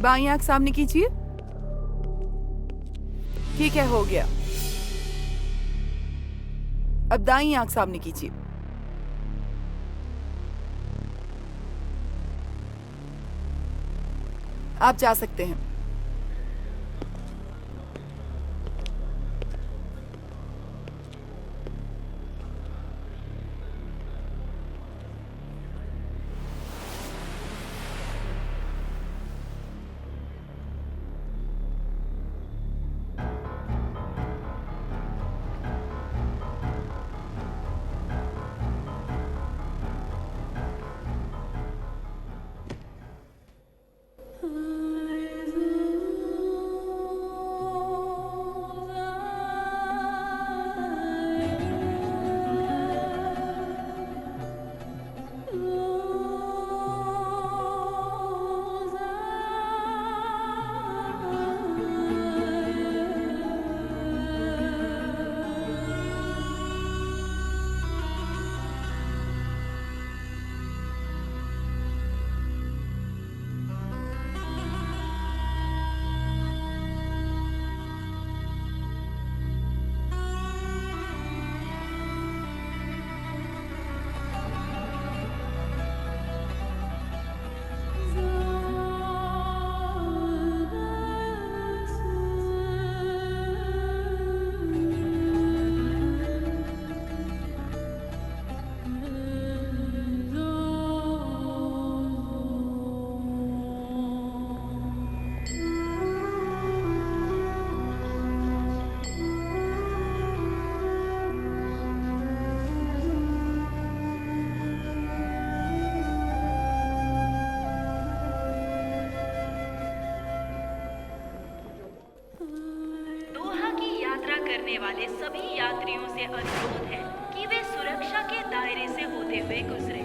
बाईं आंख सामने कीजिए। ठीक है, हो गया। अब दाईं आंख सामने कीजिए। आप जा सकते हैं। दोहा की यात्रा करने वाले सभी यात्रियों से अनुरोध है कि वे सुरक्षा के दायरे से होते हुए गुजरे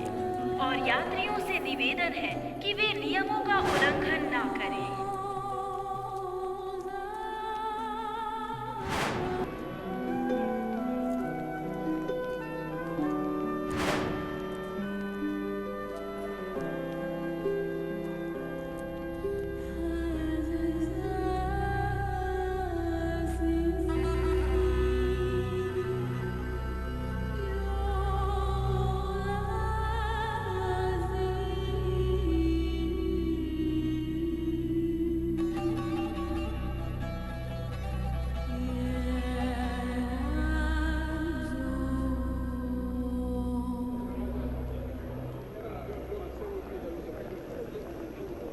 और यात्रियों से निवेदन है कि वे नियमों का उल्लंघन ना करें।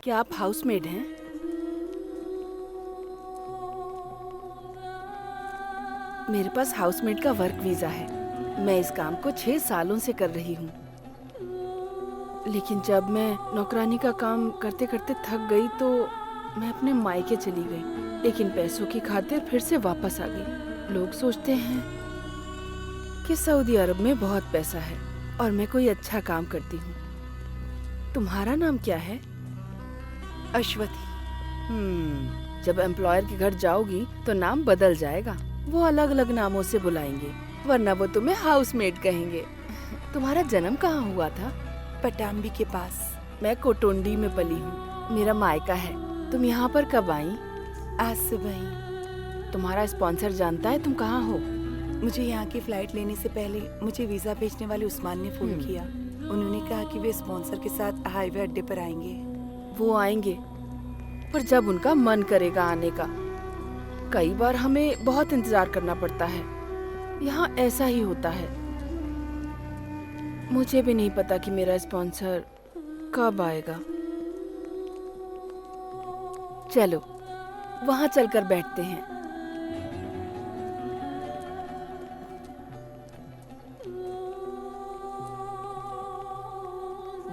क्या आप हाउसमेड हैं? मेरे पास हाउसमेड का वर्क वीजा है। मैं इस काम को 6 सालों से कर रही हूँ। लेकिन जब मैं नौकरानी का काम करते करते थक गई तो मैं अपने मायके चली गई। लेकिन पैसों की खातिर फिर से वापस आ गई। लोग सोचते हैं कि सऊदी अरब में बहुत पैसा है और मैं कोई अच्छा काम करती हूँ। तुम्हारा नाम क्या है? अश्वथी। जब एम्प्लॉयर के घर जाओगी तो नाम बदल जाएगा। वो अलग अलग नामों से बुलाएंगे, वरना वो तुम्हें हाउसमेड कहेंगे। तुम्हारा जन्म कहाँ हुआ था? पटाम्बी के पास। मैं कोटुंडी में पली हूँ, मेरा मायका है। तुम यहाँ पर कब आई? आज सुबह ही। तुम्हारा स्पॉन्सर जानता है तुम कहाँ हो? मुझे यहाँ की फ्लाइट लेने से पहले मुझे वीजा भेजने वाले उस्मान ने फोन किया। उन्होंने कहा कि वे स्पॉन्सर के साथ हाईवे अड्डे पर आएंगे। वो आएंगे, पर जब उनका मन करेगा आने का। कई बार हमें बहुत इंतजार करना पड़ता है। यहाँ ऐसा ही होता है। मुझे भी नहीं पता कि मेरा स्पॉन्सर कब आएगा। चलो वहाँ चलकर बैठते हैं।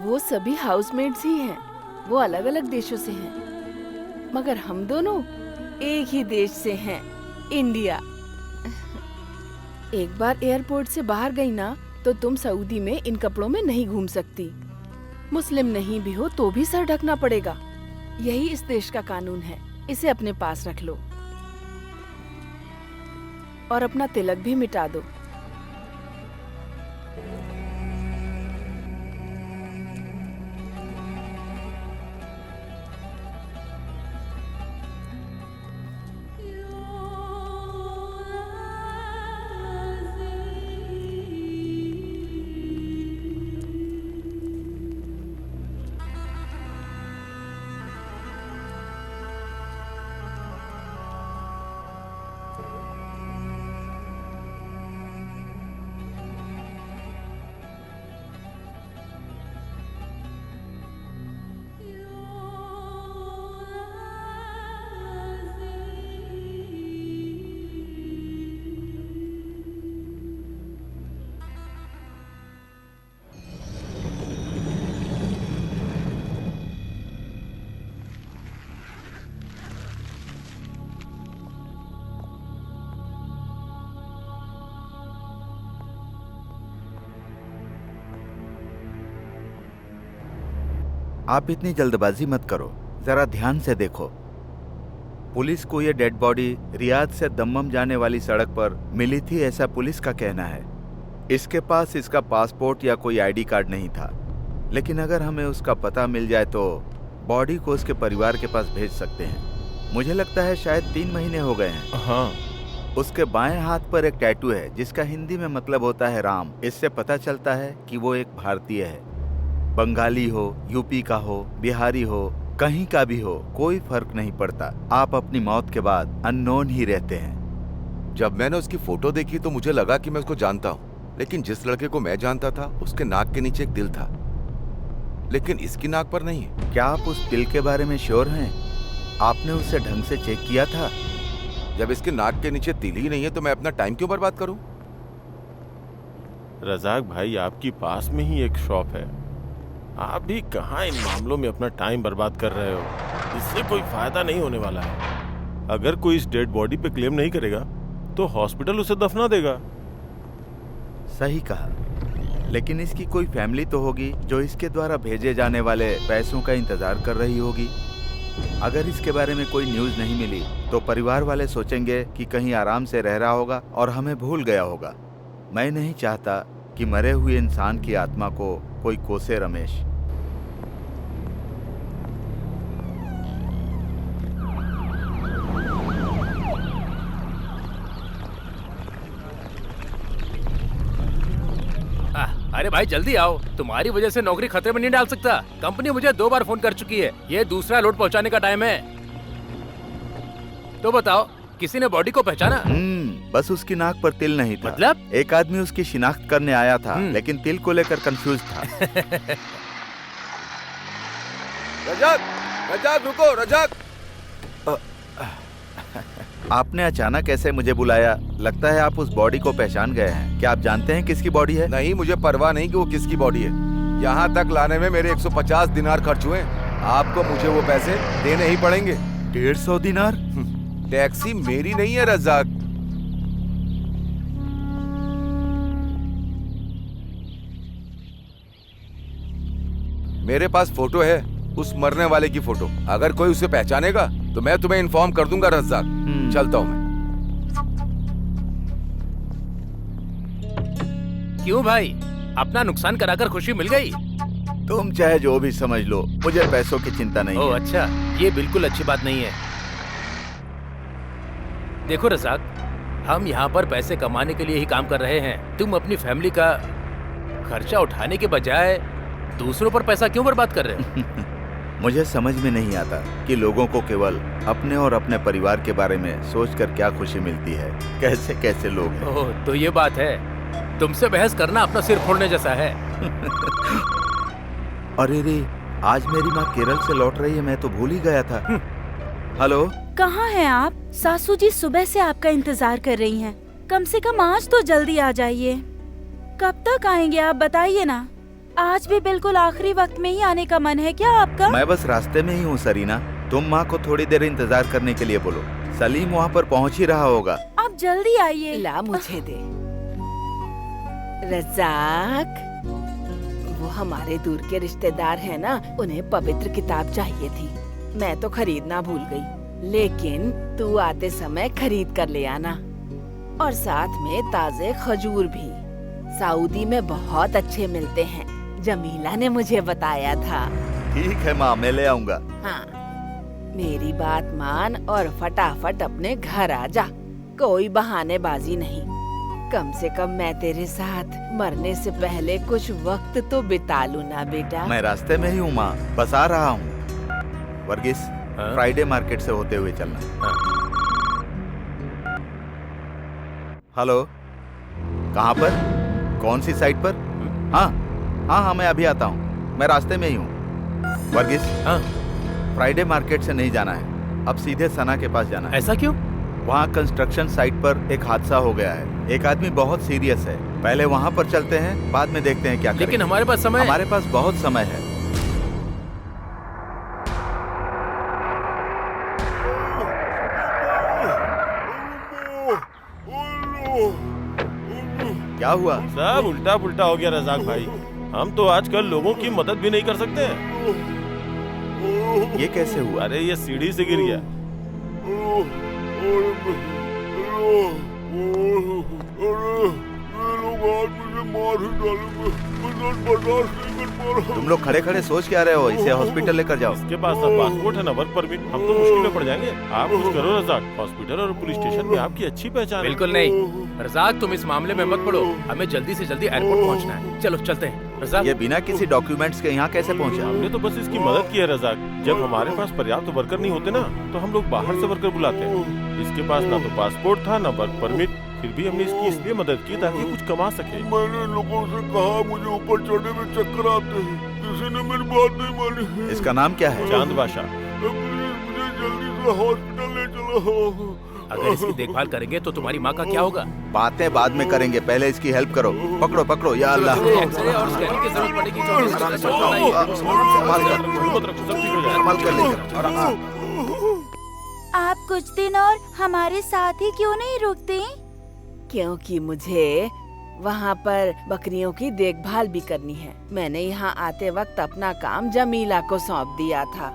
वो सभी हाउसमेट्स ही हैं। वो अलग अलग देशों से हैं, मगर हम दोनों एक ही देश से हैं, इंडिया। एक बार एयरपोर्ट से बाहर गई ना तो तुम सऊदी में इन कपड़ों में नहीं घूम सकती। मुस्लिम नहीं भी हो तो भी सर ढकना पड़ेगा। यही इस देश का कानून है। इसे अपने पास रख लो और अपना तिलक भी मिटा दो। आप इतनी जल्दबाजी मत करो, जरा ध्यान से देखो। पुलिस को ये डेड बॉडी रियाद से दम्मम जाने वाली सड़क पर मिली थी, ऐसा पुलिस का कहना है। इसके पास इसका पासपोर्ट या कोई आईडी कार्ड नहीं था, लेकिन अगर हमें उसका पता मिल जाए तो बॉडी को उसके परिवार के पास भेज सकते हैं। मुझे लगता है शायद 3 महीने हो गए हैं। हाँ। उसके बाएं हाथ पर एक टैटू है जिसका हिंदी में मतलब होता है राम। इससे पता चलता है कि वो एक भारतीय है। बंगाली हो, यूपी का हो, बिहारी हो, कहीं का भी हो, कोई फर्क नहीं पड़ता। आप अपनी मौत के बाद अननोन ही रहते हैं। जब मैंने उसकी फोटो देखी तो मुझे लगा कि मैं उसको जानता हूँ, लेकिन जिस लड़के को मैं जानता था उसके नाक के नीचे एक दिल था, लेकिन इसकी नाक पर नहीं है। क्या आप उस दिल के बारे में श्योर हैं? आपने उसे ढंग से चेक किया था? जब इसके नाक के नीचे तिल ही नहीं है तो मैं अपना टाइम क्यों बर्बाद करूं? रजाक भाई, आपकी पास में ही एक शॉप है, आप भी कहाँ इन मामलों में अपना टाइम बर्बाद कर रहे हो? इससे कोई फायदा नहीं होने वाला है। अगर कोई इस डेड बॉडी पे क्लेम नहीं करेगा तो हॉस्पिटल उसे दफना देगा। सही कहा, लेकिन इसकी कोई फैमिली तो होगी जो इसके द्वारा भेजे जाने वाले पैसों का इंतजार कर रही होगी। अगर इसके बारे में कोई न्यूज़ नहीं मिली तो परिवार वाले सोचेंगे कि कहीं आराम से रह रहा होगा और हमें भूल गया होगा। मैं नहीं चाहता कि मरे हुए इंसान की आत्मा को कोई कोसे। रमेश, अरे भाई जल्दी आओ, तुम्हारी वजह से नौकरी खतरे में नहीं डाल सकता। कंपनी मुझे 2 बार फोन कर चुकी है, ये दूसरा लोड पहुंचाने का टाइम है। तो बताओ, किसी ने बॉडी को पहचाना? बस उसकी नाक पर तिल नहीं था। मतलब? एक आदमी उसकी शिनाख्त करने आया था, लेकिन तिल को लेकर कंफ्यूज था। रजाक, रजाक रुको, रजाक। आपने अचानक ऐसे मुझे बुलाया, लगता है आप उस बॉडी को पहचान गए हैं। क्या आप जानते हैं किसकी बॉडी है? नहीं, मुझे परवाह नहीं कि वो किसकी बॉडी है। यहाँ तक लाने में मेरे 150 दिनार खर्च हुए। आपको मुझे वो पैसे देने ही पड़ेंगे। 150 दिनार? टैक्सी मेरी नहीं है रजाक। मेरे पास फोटो है, उस मरने वाले की फोटो। अगर कोई उसे पहचानेगा तो मैं तुम्हें इन्फॉर्म कर दूंगा रजाक। चलता हूँ मैं। क्यों भाई, अपना नुकसान कराकर खुशी मिल गई? तुम चाहे जो भी समझ लो, मुझे पैसों की चिंता नहीं ओह है। अच्छा, ये बिल्कुल अच्छी बात नहीं है। देखो रजाक, हम यहाँ पर पैसे कमाने के लिए ही काम कर रहे हैं। तुम अपनी फैमिली का खर्चा उठाने के बजाय दूसरों पर पैसा क्यों बर्बाद कर रहे हो? मुझे समझ में नहीं आता कि लोगों को केवल अपने और अपने परिवार के बारे में सोचकर क्या खुशी मिलती है। कैसे कैसे लोग हैं। ओह, तो ये बात है। तुमसे बहस करना अपना सिर फोड़ने जैसा है। अरे रे, आज मेरी माँ केरल से लौट रही है, मैं तो भूल ही गया था। हेलो, कहाँ हैं आप? सासू जी सुबह से आपका इंतजार कर रही हैं। कम से कम आज तो जल्दी आ जाइए। कब तक आएंगे आप बताइए ना। आज भी बिल्कुल आखिरी वक्त में ही आने का मन है क्या आपका? मैं बस रास्ते में ही हूँ सरीना। तुम माँ को थोड़ी देर इंतजार करने के लिए बोलो, सलीम वहाँ पर पहुँच ही रहा होगा। आप जल्दी आइए। ला मुझे दे। रजाक, वो हमारे दूर के रिश्तेदार हैं ना, उन्हें पवित्र किताब चाहिए थी। मैं तो खरीदना भूल गई, लेकिन तू आते समय खरीद कर ले आना। और साथ में ताजे खजूर भी, सऊदी में बहुत अच्छे मिलते हैं। जमीला ने मुझे बताया था। ठीक है माँ, मैं ले आऊंगा। हाँ, मेरी बात मान और फटाफट अपने घर आ जा। कोई बहानेबाजी नहीं। कम से कम मैं तेरे साथ मरने से पहले कुछ वक्त तो बिता लूं ना बेटा। मैं रास्ते में ही हूँ माँ, बस आ रहा हूँ। वर्गीस, फ्राइडे मार्केट से होते हुए चलना। हेलो, कहाँ पर? कौन सी साइट पर? हाँ हाँ हाँ, मैं अभी आता हूँ, मैं रास्ते में ही हूँ। वर्गीस, फ्राइडे मार्केट से नहीं जाना है, अब सीधे सना के पास जाना है। ऐसा क्यों? वहाँ कंस्ट्रक्शन साइट पर एक हादसा हो गया है। एक आदमी बहुत सीरियस है। पहले वहाँ पर चलते हैं, बाद में देखते हैं क्या करें। लेकिन हमारे पास समय। हमारे पास बहुत समय है। क्या हुआ? सब उल्टा पुल्टा हो गया रजाक भाई। हम तो आजकल लोगों की मदद भी नहीं कर सकते। ये कैसे हुआ? अरे ये सीढ़ी से गिर गया। तुम लोग खड़े खड़े सोच क्या रहे हो? इसे हॉस्पिटल लेकर जाओ। इसके पास ना पासपोर्ट है ना वर्क परमिट, हम तो मुश्किल में पड़ जाएंगे। आप कुछ करो रजाक, हॉस्पिटल और पुलिस स्टेशन में आपकी अच्छी पहचान है। बिल्कुल नहीं रजाक, तुम इस मामले में मत पड़ो, हमें जल्दी से जल्दी एयरपोर्ट पहुंचना है। चलो चलते हैं रजाक। ये बिना किसी डॉक्यूमेंट्स के यहाँ कैसे पहुँचा? हमने तो बस इसकी मदद की है रजाक। जब हमारे पास पर्याप्त वर्कर नहीं होते ना तो हम लोग बाहर से वर्कर बुलाते हैं। इसके पास ना तो पासपोर्ट था ना वर्क परमिट, फिर भी हमने इसकी इसलिए मदद की ताकि कुछ कमा सके। मैंने लोगों से कहा मुझे ऊपर चढ़ने में चक्कर आते हैं, किसी ने मेरी बात नहीं मानी। इसका नाम क्या है? चांद बादशाह। प्लीज मुझे जल्दी से हॉस्पिटल ले चलो। अगर इसकी देखभाल करेंगे तो तुम्हारी माँ का क्या होगा? बातें बाद में करेंगे, पहले इसकी हेल्प करो। पकड़ो पकड़ो, या अल्लाह। एक्सरे और स्कैनिंग की जरूरत पड़ेगी तो संभाल कर लेकर। आप कुछ दिन और हमारे साथ ही क्यों नहीं रुकते? क्योंकि मुझे वहाँ पर बकरियों की देखभाल भी करनी है। मैंने यहाँ आते वक्त अपना काम जमीला को सौंप दिया था।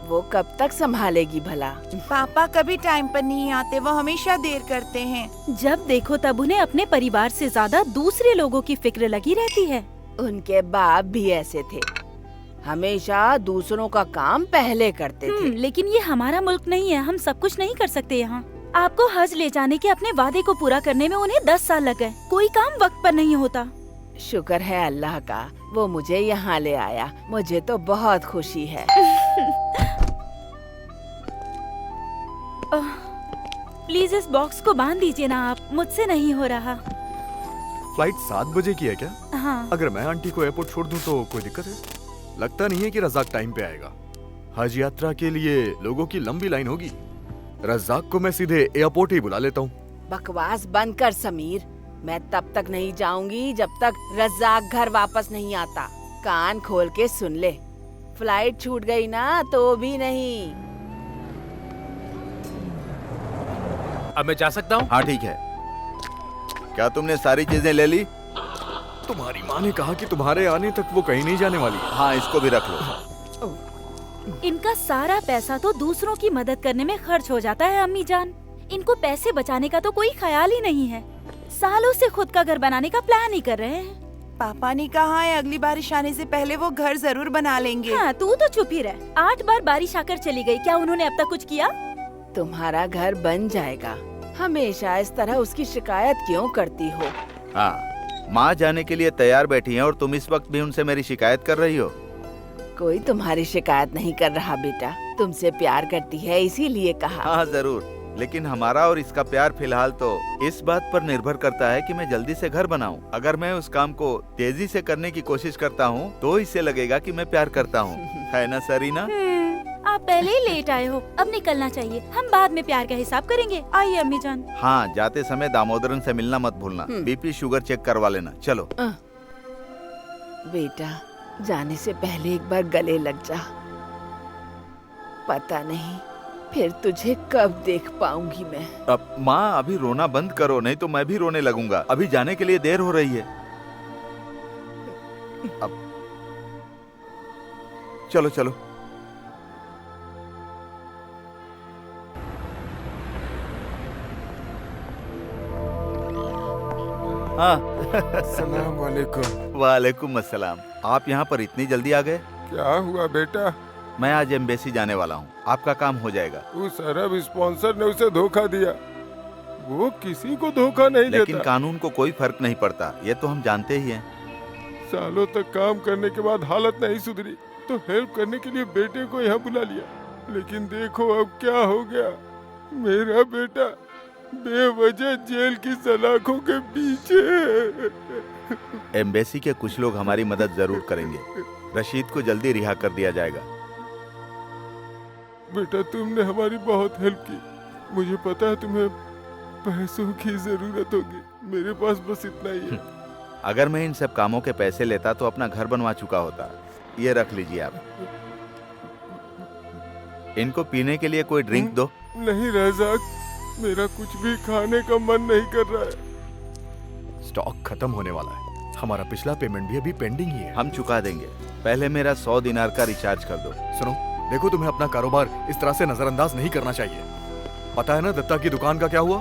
वो कब तक संभालेगी भला? पापा कभी टाइम पर नहीं आते, वो हमेशा देर करते हैं। जब देखो तब उन्हें अपने परिवार से ज्यादा दूसरे लोगों की फिक्र लगी रहती है। उनके बाप भी ऐसे थे, हमेशा दूसरों का काम पहले करते थे। लेकिन ये हमारा मुल्क नहीं है, हम सब कुछ नहीं कर सकते यहाँ। आपको हज ले जाने के अपने वादे को पूरा करने में उन्हें 10 साल लग गए। कोई काम वक्त पर नहीं होता। शुक्र है अल्लाह का, वो मुझे यहाँ ले आया। मुझे तो बहुत खुशी है। प्लीज इस बॉक्स को बांध दीजिए ना आप, मुझसे नहीं हो रहा। फ्लाइट 7 बजे की है क्या? हाँ। अगर मैं आंटी को एयरपोर्ट छोड़ दूं तो कोई दिक्कत है? लगता नहीं है कि रज़ाक टाइम पे आएगा। हज यात्रा के लिए लोगों की लंबी लाइन होगी। रज़ाक को मैं सीधे एयरपोर्ट ही बुला लेता हूँ। बकवास बंद कर समीर, मैं तब तक नहीं जाऊंगी जब तक रज़ाक घर वापस नहीं आता। कान खोल के सुन ले, फ्लाइट छूट गई ना तो भी नहीं। अब मैं जा सकता हूँ? हाँ ठीक है। क्या तुमने सारी चीजें ले ली? तुम्हारी माँ ने कहा कि तुम्हारे आने तक वो कहीं नहीं जाने वाली। हाँ, इसको भी रख लो। इनका सारा पैसा तो दूसरों की मदद करने में खर्च हो जाता है अम्मी जान। इनको पैसे बचाने का तो कोई ख्याल ही नहीं है। सालों से खुद का घर बनाने का प्लान ही कर रहे हैं। पापा ने कहा है अगली बारिश आने से पहले वो घर जरूर बना लेंगे। हाँ, तू तो चुप ही रह। 8 बार बारिश आकर चली गई, क्या उन्होंने अब तक कुछ किया? तुम्हारा घर बन जाएगा। हमेशा इस तरह उसकी शिकायत क्यों करती हो? हाँ, माँ जाने के लिए तैयार बैठी हैं और तुम इस वक्त भी उनसे मेरी शिकायत कर रही हो। कोई तुम्हारी शिकायत नहीं कर रहा बेटा, तुमसे प्यार करती है इसीलिए कहा। हाँ जरूर, लेकिन हमारा और इसका प्यार फिलहाल तो इस बात पर निर्भर करता है कि मैं जल्दी से घर बनाऊं। अगर मैं उस काम को तेजी से करने की कोशिश करता हूं, तो इसे लगेगा कि मैं प्यार करता हूं। है ना सरीना? आप पहले ही लेट आए हो, अब निकलना चाहिए। हम बाद में प्यार का हिसाब करेंगे। आइए अम्मी जान। हाँ, जाते समय दामोदरन से मिलना मत भूलना। बीपी शुगर चेक करवा लेना। चलो। बेटा, जाने से पहले एक बार गले लग जा। पता नहीं फिर तुझे कब देख पाऊंगी मैं। अब माँ, अभी रोना बंद करो, नहीं तो मैं भी रोने लगूंगा। अभी जाने के लिए देर हो रही है। अब चलो चलो। हाँ। अस्सलाम वालेकुम। वालेकुम अस्सलाम। आप यहाँ पर इतनी जल्दी आ गए? क्या हुआ बेटा? मैं आज एम्बेसी जाने वाला हूँ, आपका काम हो जाएगा। उस अरब स्पॉन्सर ने उसे धोखा दिया। वो किसी को धोखा नहीं देता। लेकिन कानून को कोई फर्क नहीं पड़ता, ये तो हम जानते ही हैं। सालों तक काम करने के बाद हालत नहीं सुधरी तो हेल्प करने के लिए बेटे को यहाँ बुला लिया। लेकिन देखो अब क्या हो गया। मेरा बेटा बेवजह जेल की सलाखों के पीछे। एम्बेसी के कुछ लोग हमारी मदद जरूर करेंगे। रशीद को जल्दी रिहा कर दिया जाएगा। बेटा, तुमने हमारी बहुत हेल्प की। मुझे पता है तुम्हें पैसों की जरूरत होगी। मेरे पास बस इतना ही है। अगर मैं इन सब कामों के पैसे लेता तो अपना घर बनवा चुका होता। ये रख लीजिए आप। इनको पीने के लिए कोई ड्रिंक दो। नहीं रज़ाक, मेरा कुछ भी खाने का मन नहीं कर रहा है। स्टॉक खत्म होने वाला है। हमारा पिछला पेमेंट भी अभी पेंडिंग ही है। हम चुका देंगे, पहले मेरा 100 दिनार का रिचार्ज कर दो। सुनो, देखो तुम्हें अपना कारोबार इस तरह से नजरअंदाज नहीं करना चाहिए। पता है ना दत्ता की दुकान का क्या हुआ?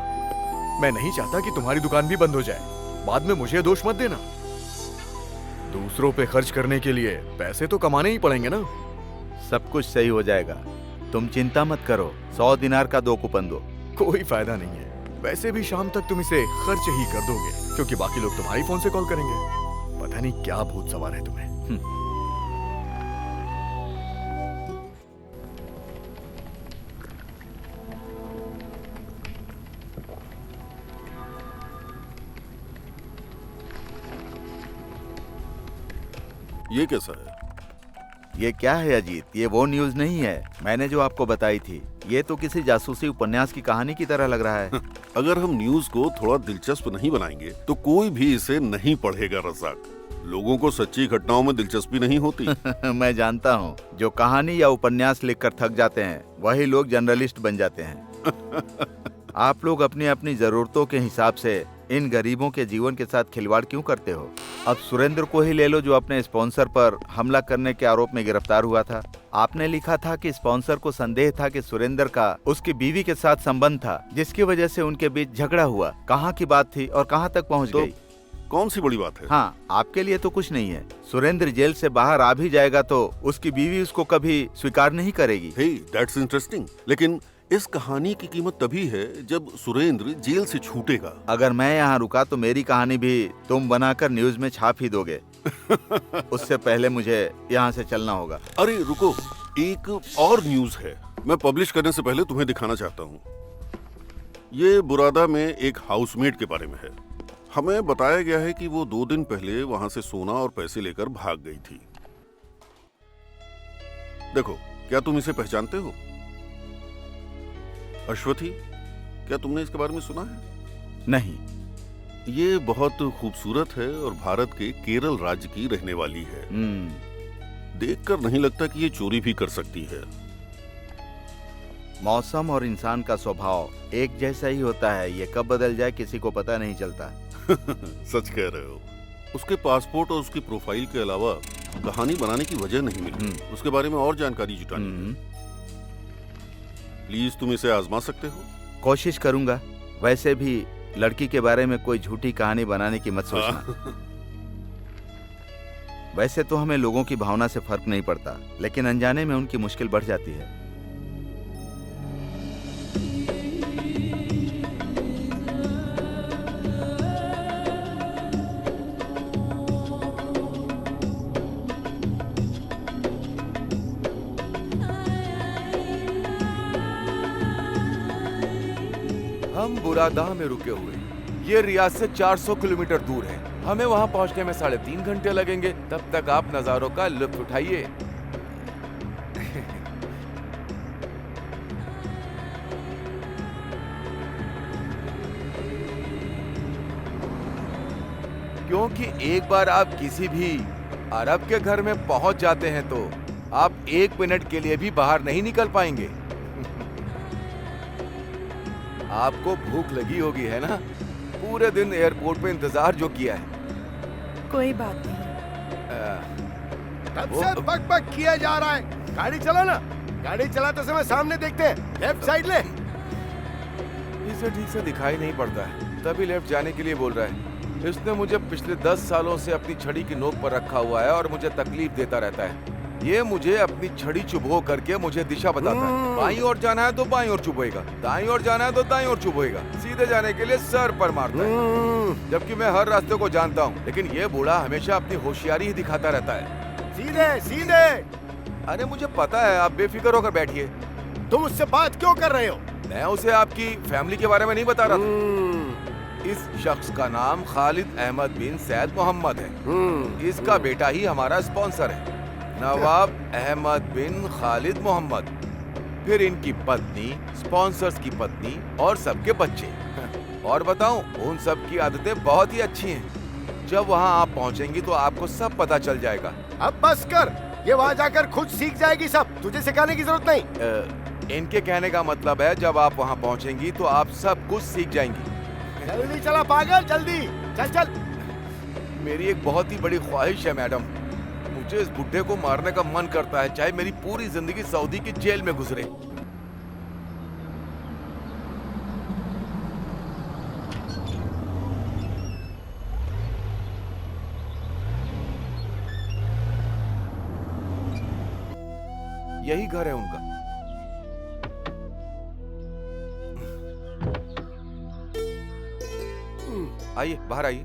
मैं नहीं चाहता कि तुम्हारी दुकान भी बंद हो जाए। बाद में मुझे दोष मत देना। दूसरों पे खर्च करने के लिए पैसे तो कमाने ही पड़ेंगे ना। सब कुछ सही हो जाएगा, तुम चिंता मत करो। 100 दिनार का 2 कूपन दो। कोई फायदा नहीं है। वैसे भी शाम तक तुम इसे खर्च ही कर दोगे, क्योंकि बाकी लोग तुम्हारी फोन से कॉल करेंगे। पता नहीं क्या भूत सवार है तुम्हें। ये कैसा है? ये क्या है अजीत? ये वो न्यूज़ नहीं है मैंने जो आपको बताई थी। ये तो किसी जासूसी उपन्यास की कहानी की तरह लग रहा है। अगर हम न्यूज को थोड़ा दिलचस्प नहीं बनाएंगे तो कोई भी इसे नहीं पढ़ेगा रज़ाक। लोगों को सच्ची घटनाओं में दिलचस्पी नहीं होती। मैं जानता हूँ, जो कहानी या उपन्यास लिखकर थक जाते हैं वही लोग जर्नलिस्ट बन जाते हैं। आप लोग अपनी अपनी जरूरतों के हिसाब से इन गरीबों के जीवन के साथ खिलवाड़ क्यों करते हो? अब सुरेंद्र को ही ले लो, जो अपने स्पॉन्सर पर हमला करने के आरोप में गिरफ्तार हुआ था। आपने लिखा था कि स्पॉन्सर को संदेह था कि सुरेंद्र का उसकी बीवी के साथ संबंध था, जिसकी वजह से उनके बीच झगड़ा हुआ। कहाँ की बात थी और कहाँ तक पहुँच गई? कौन सी बड़ी बात है? हाँ, आपके लिए तो कुछ नहीं है। सुरेंद्र जेल से बाहर आ भी जाएगा तो उसकी बीवी उसको कभी स्वीकार नहीं करेगी। हे, दैट्स इंटरेस्टिंग। लेकिन इस कहानी की कीमत तभी है जब सुरेंद्र जेल से छूटेगा। अगर मैं यहाँ रुका तो मेरी कहानी भी तुम बनाकर न्यूज में छाप ही दोगे। उससे पहले मुझे यहाँ से चलना होगा। अरे रुको, एक और न्यूज है, मैं पब्लिश करने से पहले तुम्हें दिखाना चाहता हूँ। ये बुरादा में एक हाउसमेट के बारे में है। हमें बताया गया है कि वो 2 दिन पहले वहां से सोना और पैसे लेकर भाग गई थी। देखो, क्या तुम इसे पहचानते हो? अश्वथी, क्या तुमने इसके बारे में सुना है? नहीं। ये बहुत खूबसूरत है और भारत के केरल राज्य की रहने वाली है। देखकर नहीं लगता कि ये चोरी भी कर सकती है। मौसम और इंसान का स्वभाव एक जैसा ही होता है, ये कब बदल जाए किसी को पता नहीं चलता। सच कह रहे हो। उसके पासपोर्ट और उसकी प्रोफाइल के अलावा कहानी बनाने की वजह नहीं मिली। उसके बारे में और जानकारी जुटानी है। प्लीज तुम इसे आजमा सकते हो? कोशिश करूंगा। वैसे भी लड़की के बारे में कोई झूठी कहानी बनाने की मत सोचना। वैसे तो हमें लोगों की भावना से फर्क नहीं पड़ता, लेकिन अनजाने में उनकी मुश्किल बढ़ जाती है। हम बुरादा में रुके हुए, ये रियाद से 400 किलोमीटर दूर है। हमें वहां पहुंचने में 3.5 घंटे लगेंगे। तब तक आप नजारों का लुत्फ उठाइए। क्योंकि एक बार आप किसी भी अरब के घर में पहुंच जाते हैं तो आप 1 मिनट के लिए भी बाहर नहीं निकल पाएंगे। आपको भूख लगी होगी, है ना? पूरे दिन एयरपोर्ट पे इंतजार जो किया है। कोई बात नहीं। तब से बक किया जा रहा है। गाड़ी चला ना, गाड़ी चलाते समय सामने देखते हैं, लेफ्ट साइड ले। इसे ठीक से दिखाई नहीं पड़ता है, तभी लेफ्ट जाने के लिए बोल रहा है। इसने मुझे पिछले 10 सालों से अपनी छड़ी की नोक पर रखा हुआ है और मुझे तकलीफ देता रहता है। ये मुझे अपनी छड़ी चुभो करके मुझे दिशा बताता है। बाईं ओर जाना है तो बाईं ओर चुभोएगा, दाईं ओर जाना है तो दाईं ओर चुभोएगा, सीधे जाने के लिए सर पर मारता है। जबकि मैं हर रास्ते को जानता हूँ, लेकिन ये बूढ़ा हमेशा अपनी होशियारी ही दिखाता रहता है। सीधे सीधे। अरे मुझे पता है, आप बेफिक्र होकर बैठिए। तुम उससे बात क्यों कर रहे हो? मैं उसे आपकी फैमिली के बारे में नहीं बता रहा था। इस शख्स का नाम खालिद अहमद बिन सैद मोहम्मद है। इसका बेटा ही हमारा स्पॉन्सर है, नवाब अहमद बिन खालिद मोहम्मद। फिर इनकी पत्नी, स्पॉन्सर्स की पत्नी और सबके बच्चे। और बताऊं, उन सब की आदतें बहुत ही अच्छी हैं। जब वहां आप पहुंचेंगी तो आपको सब पता चल जाएगा। अब बस कर, ये वहां जाकर खुद सीख जाएगी सब, तुझे सिखाने की जरूरत नहीं। इनके कहने का मतलब है जब आप वहां पहुंचेंगी तो आप सब कुछ सीख जाएंगी। जल्दी चला पागल, जल्दी चल चल। मेरी एक बहुत ही बड़ी ख्वाहिश है मैडम। मुझे इस बुड्ढे को मारने का मन करता है, चाहे मेरी पूरी जिंदगी सऊदी की जेल में गुजरे। यही घर है उनका। आइए, बाहर आइए।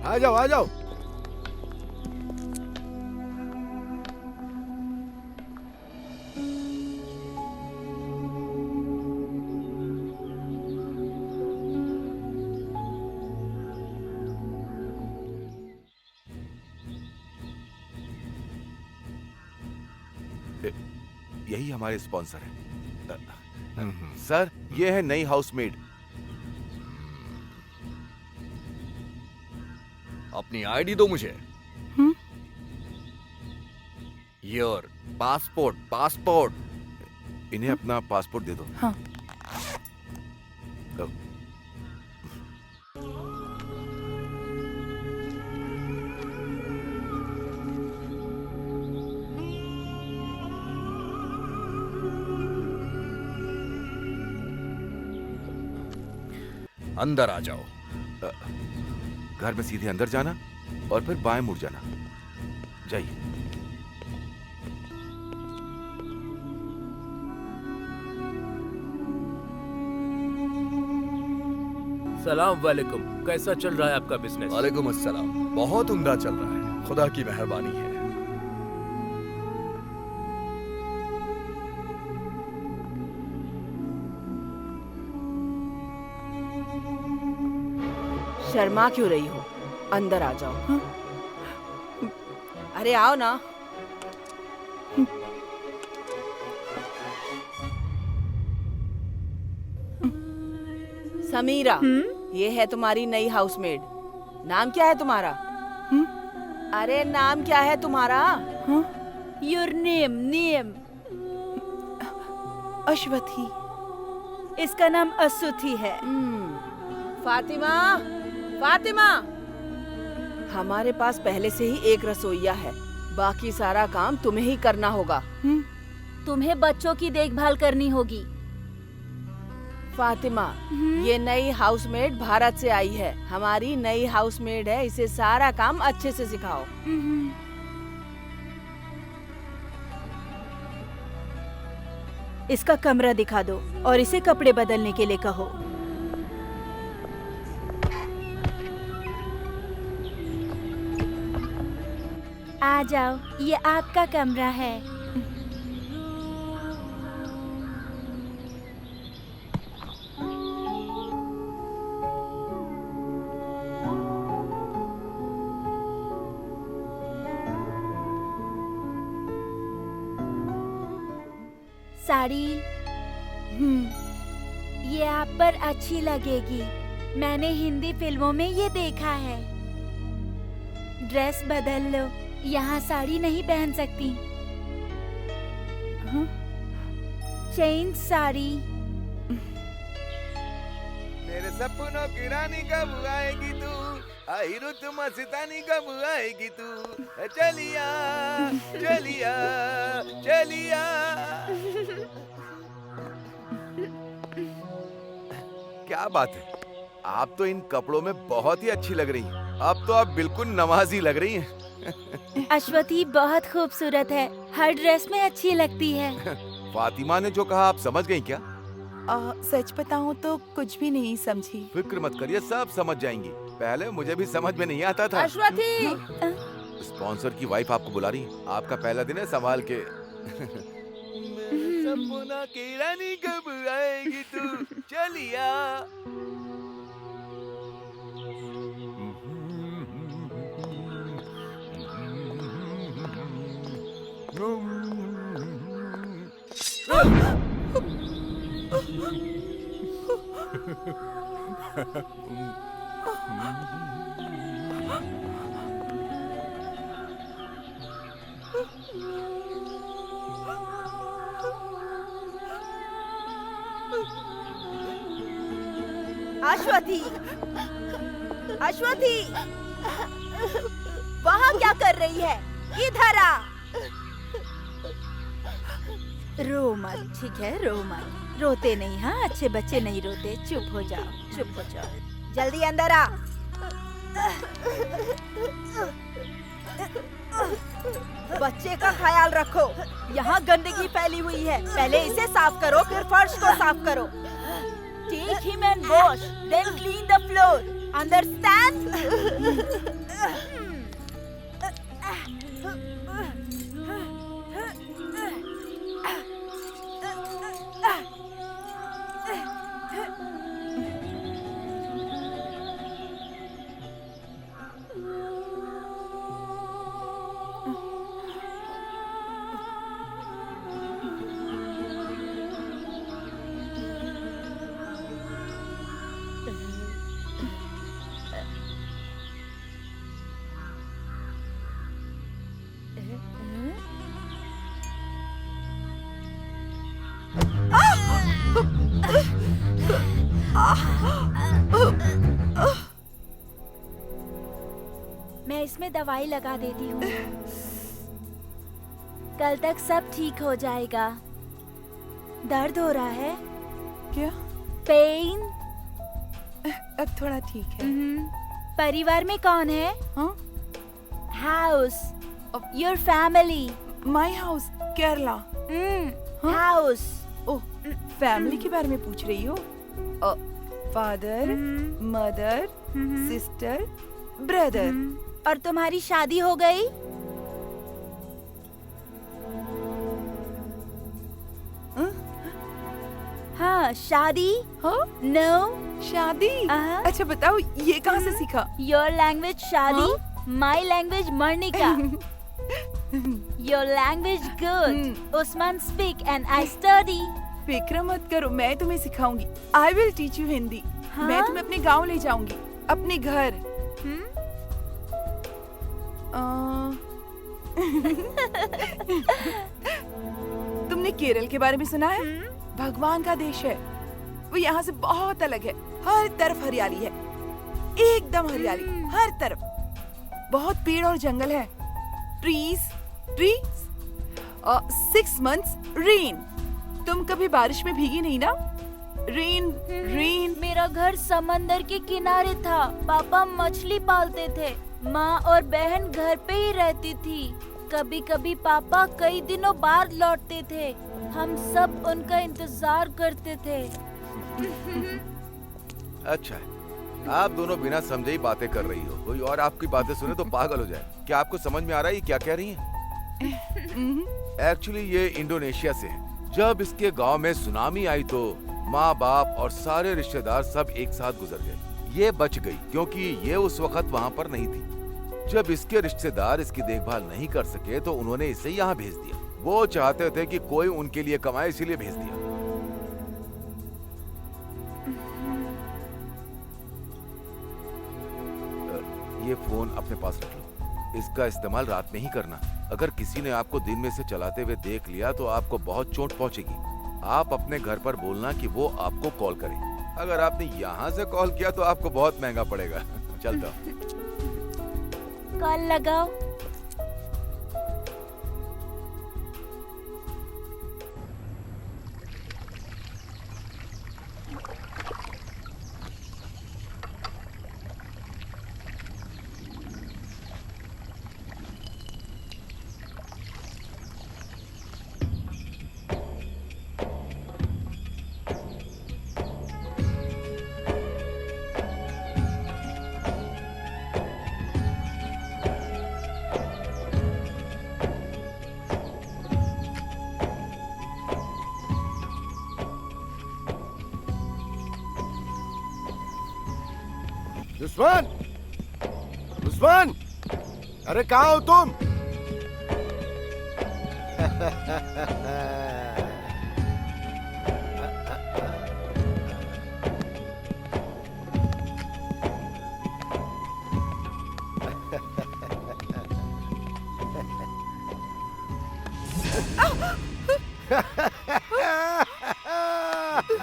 आ जाओ, आ जाओ। यही हमारे स्पॉन्सर हैं। सर, ये है नई हाउसमेड। अपनी आईडी दो मुझे। Your passport. इन्हें अपना पासपोर्ट दे दो। हाँ। अंदर आ जाओ। घर में सीधे अंदर जाना और फिर बाएं मुड़ जाना। जाइए। सलाम वालेकुम। कैसा चल रहा है आपका बिजनेस? वालेकुम अस्सलाम। बहुत उम्दा चल रहा है, खुदा की मेहरबानी है। शर्मा क्यों रही हो? अंदर आ जाओ। अरे आओ ना। समीरा, ये है तुम्हारी नई हाउसमेड। नाम क्या है तुम्हारा? अरे नाम क्या है तुम्हारा? Your name. अश्वथी। इसका नाम असुथी है। फातिमा, हमारे पास पहले से ही एक रसोइया है, बाकी सारा काम तुम्हें ही करना होगा। तुम्हें बच्चों की देखभाल करनी होगी। फातिमा, ये नई हाउसमेड भारत से आई है। हमारी नई हाउसमेड है, इसे सारा काम अच्छे से सिखाओ। इसका कमरा दिखा दो और इसे कपड़े बदलने के लिए कहो। आ जाओ, ये आपका कमरा है। साड़ी ये आप पर अच्छी लगेगी। मैंने हिंदी फिल्मों में ये देखा है। ड्रेस बदल लो, यहाँ साड़ी नहीं पहन सकती। चेंज साड़ी। मेरे सपनों की रानी कब आएगी तू, आई रुत मस्तानी कब आएगी तू, चलिया चलिया चलिया। क्या बात है, आप तो इन कपड़ों में बहुत ही अच्छी लग रही हैं। अब तो आप बिल्कुल नमाजी लग रही हैं। अश्वथी बहुत खूबसूरत है, हर ड्रेस में अच्छी लगती है। फातिमा ने जो कहा आप समझ गई क्या? सच बताऊं तो कुछ भी नहीं समझी। फिक्र मत करिए, सब समझ जाएंगी। पहले मुझे भी समझ में नहीं आता था। अश्वथी, स्पॉन्सर की वाइफ आपको बुला रही है। आपका पहला दिन है, संभाल के। सपना की रानी कब आएगी तू, चलिया। अश्वथी, अश्वथी, वहाँ क्या कर रही है? इधर आ। रो मत, ठीक है? रो मत, रोते नहीं। हाँ, अच्छे बच्चे नहीं रोते। चुप हो जाओ, चुप हो जाओ। जल्दी अंदर आ। बच्चे का ख्याल रखो। यहाँ गंदगी फैली हुई है। पहले इसे साफ करो, फिर फर्श को साफ करो। Take him and wash, then clean the floor. Understand? मैं इसमें दवाई लगा देती हूँ। कल तक सब ठीक हो जाएगा। दर्द हो रहा है क्या? पेन? अब थोड़ा ठीक है। परिवार में कौन है? हाँ? House, your family. My house, Kerala. House. Oh, family के बारे में पूछ रही हो? Father, mother, sister, brother. और तुम्हारी शादी हो गई? हाँ, शादी? हाँ? नो, शादी? अच्छा बताओ, ये कहाँ से सीखा? योर लैंग्वेज शादी, माई लैंग्वेज मर्निका। Your language good. Usman speak and I study. फिक्र मत करो, मैं तुम्हें सिखाऊंगी। I will teach you Hindi. मैं तुम्हें अपने गांव ले जाऊंगी, अपने घर। तुमने केरल के बारे में सुना है? भगवान का देश है। वो यहाँ से बहुत अलग है। हर तरफ हरियाली है, एकदम हरियाली, हर तरफ। बहुत पेड़ और जंगल है। Trees, trees. 6 months rain. तुम कभी बारिश में भीगी नहीं ना? Rain, rain. मेरा घर समंदर के किनारे था। पापा मछली पालते थे। माँ और बहन घर पे ही रहती थी। कभी कभी पापा कई दिनों बाद लौटते थे। हम सब उनका इंतजार करते थे। अच्छा है, आप दोनों बिना समझे ही बातें कर रही हो। कोई और आपकी बातें सुने तो पागल हो जाए। क्या आपको समझ में आ रहा है ये क्या कह रही हैं? एक्चुअली ये इंडोनेशिया से है। जब इसके गांव में सुनामी आई तो माँ बाप और सारे रिश्तेदार सब एक साथ गुजर गए। ये बच गई क्योंकि ये उस वक्त वहाँ पर नहीं थी। जब इसके रिश्तेदार इसकी देखभाल नहीं कर सके तो उन्होंने इसे यहाँ भेज दिया। वो चाहते थे कि कोई उनके लिए कमाए, इसीलिए भेज दिया। ये फोन अपने पास रख लो। इसका इस्तेमाल रात में ही करना। अगर किसी ने आपको दिन में से चलाते हुए देख लिया तो आपको बहुत चोट पहुंचेगी। आप अपने घर पर बोलना कि वो आपको कॉल करे। अगर आपने यहाँ से कॉल किया तो आपको बहुत महंगा पड़ेगा। चलता हूँ। कॉल लगाओ। उस्मान, उस्मान, अरे कहाँ हो तुम?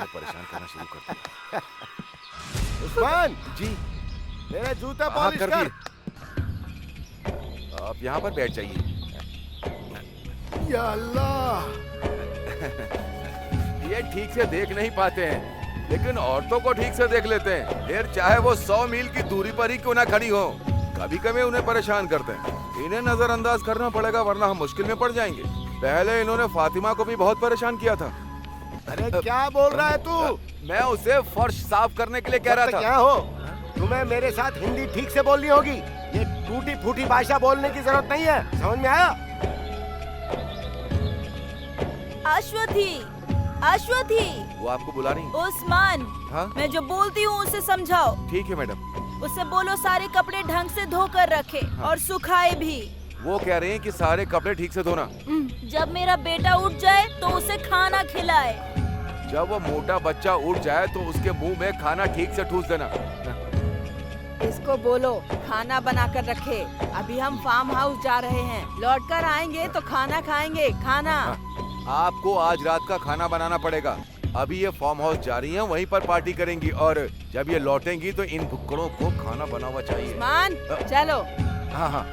परेशान करना शुरू कर दिया। उस्मान जी, मेरे जूते हाँ, पॉलिश कर कर। दिए। आप यहाँ पर बैठ जाइए। या अल्लाह। ये ठीक से देख नहीं पाते हैं, लेकिन औरतों को ठीक से देख लेते हैं, फिर चाहे वो 100 मील की दूरी पर ही क्यों ना खड़ी हो। कभी कभी उन्हें परेशान करते हैं। इन्हें नजरअंदाज करना पड़ेगा, वरना हम मुश्किल में पड़ जाएंगे। पहले इन्होंने फातिमा को भी बहुत परेशान किया था। अरे क्या बोल रहा है तू? मैं उसे फर्श साफ करने के लिए कह रहा था। क्या हो, तुम्हें मेरे साथ हिंदी ठीक से बोलनी होगी। ये टूटी फूटी भाषा बोलने की जरूरत नहीं है, समझ में आया? अश्वथी, अश्वथी, वो आपको बुला रही हैं? उस्मान, हाँ? मैं जो बोलती हूँ उसे समझाओ। ठीक है मैडम। उसे बोलो सारे कपड़े ढंग से धोकर रखे और सुखाए भी। वो कह रहे हैं कि सारे कपड़े ठीक से धोना। जब मेरा बेटा उठ जाए तो उसे खाना खिलाए। जब वो मोटा बच्चा उठ जाए तो उसके मुंह में खाना ठीक से ठूस देना। इसको बोलो खाना बना कर रखे। अभी हम फार्म हाउस जा रहे हैं, लौट कर आएंगे तो खाना खाएंगे। खाना आपको आज रात का खाना बनाना पड़ेगा। अभी ये फार्म हाउस जा रही हैं, वहीं पर पार्टी करेंगी, और जब ये लौटेंगी तो इन भुक्कड़ों को खाना बना हुआ चाहिए। मान चलो। हाँ हाँ,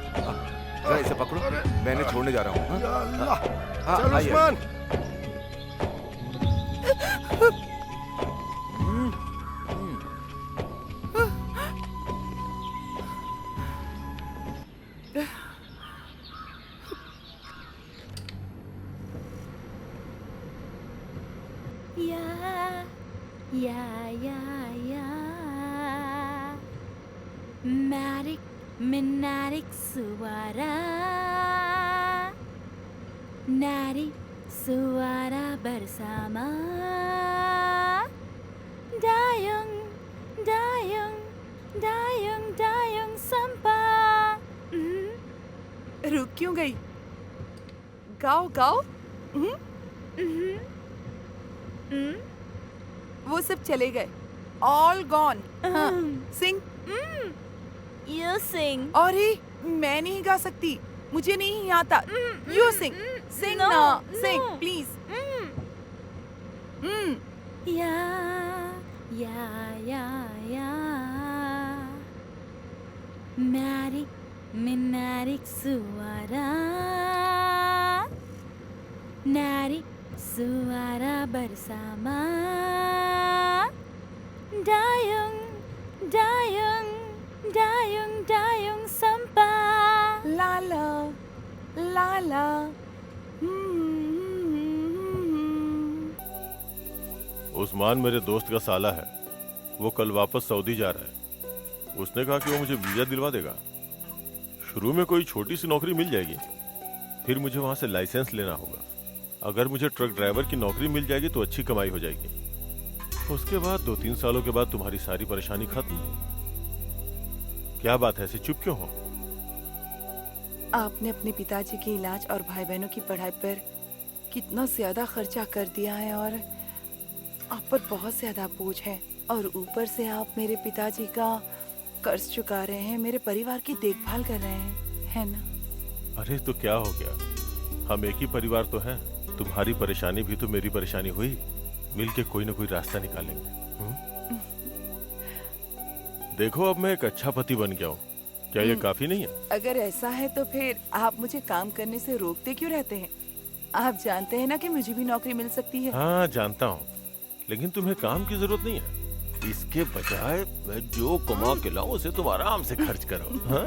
जरा इसे पकड़ो, मैंने छोड़ने जा रहा हूँ। या अल्लाह। हाँ, चल आइए। उस्मान। या Marik menarik suara, nari suara bersama. Dayung, dayung, dayung, dayung sampah. रुक क्यों गई? गाओ गाओ। वो सब चले गए, all gone. Sing. You sing. और ही मैं नहीं गा सकती, मुझे नहीं आता। यू सिंग, सिंग No, ना, no. Sing please. Ya, ya, ya, ya. Marik menarik suara, narik suara bersama. Dayung, dayung, dayung, dayung sampah. लाला लाला। उस्मान मेरे दोस्त का साला है, वो कल वापस सऊदी जा रहा है। उसने कहा कि वो मुझे वीजा दिलवा देगा। शुरू में कोई छोटी सी नौकरी मिल जाएगी, फिर मुझे वहां से लाइसेंस लेना होगा। अगर मुझे ट्रक ड्राइवर की नौकरी मिल जाएगी तो अच्छी कमाई हो जाएगी। उसके बाद 2-3 सालों के बाद तुम्हारी सारी परेशानी खत्म। क्या बात है, ऐसे चुप क्यों हो? आपने अपने पिताजी के इलाज और भाई बहनों की पढ़ाई पर कितना ज्यादा खर्चा कर दिया है, और आप पर बहुत ज्यादा बोझ है, और ऊपर से आप मेरे पिताजी का कर्ज चुका रहे हैं, मेरे परिवार की देखभाल कर रहे हैं, है ना? अरे तो क्या हो गया, हम एक ही परिवार तो हैं। तुम्हारी परेशानी भी तो मेरी परेशानी हुई, मिलके कोई ना कोई रास्ता निकालेंगे। देखो अब मैं एक अच्छा पति बन गया हूँ, क्या ये काफी नहीं है? अगर ऐसा है तो फिर आप मुझे काम करने से रोकते क्यों रहते हैं? आप जानते हैं ना कि मुझे भी नौकरी मिल सकती है। हाँ जानता हूँ, लेकिन तुम्हें काम की जरूरत नहीं है। इसके बजाय मैं जो कमा के लाऊं उसे तुम आराम से खर्च करो। हाँ?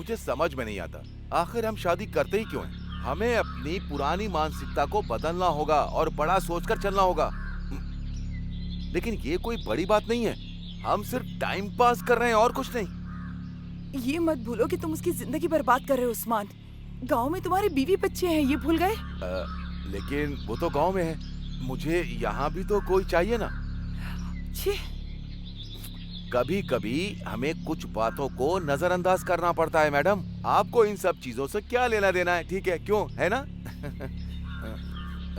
मुझे समझ में नहीं आता, आखिर हम शादी करते ही क्यों हैं? हमें अपनी पुरानी मानसिकता को बदलना होगा और बड़ा सोचकर चलना होगा। लेकिन ये कोई बड़ी बात नहीं है, हम सिर्फ टाइम पास कर रहे हैं और कुछ नहीं। ये मत भूलो कि तुम उसकी जिंदगी बर्बाद कर रहे हो उस्मान। गांव में तुम्हारी बीवी बच्चे हैं, ये भूल गए? लेकिन वो तो गांव में है, मुझे यहाँ भी तो कोई चाहिए ना। छी, कभी कभी हमें कुछ बातों को नजरअंदाज करना पड़ता है मैडम। आपको इन सब चीजों से क्या लेना देना है, ठीक है, क्यों, है ना?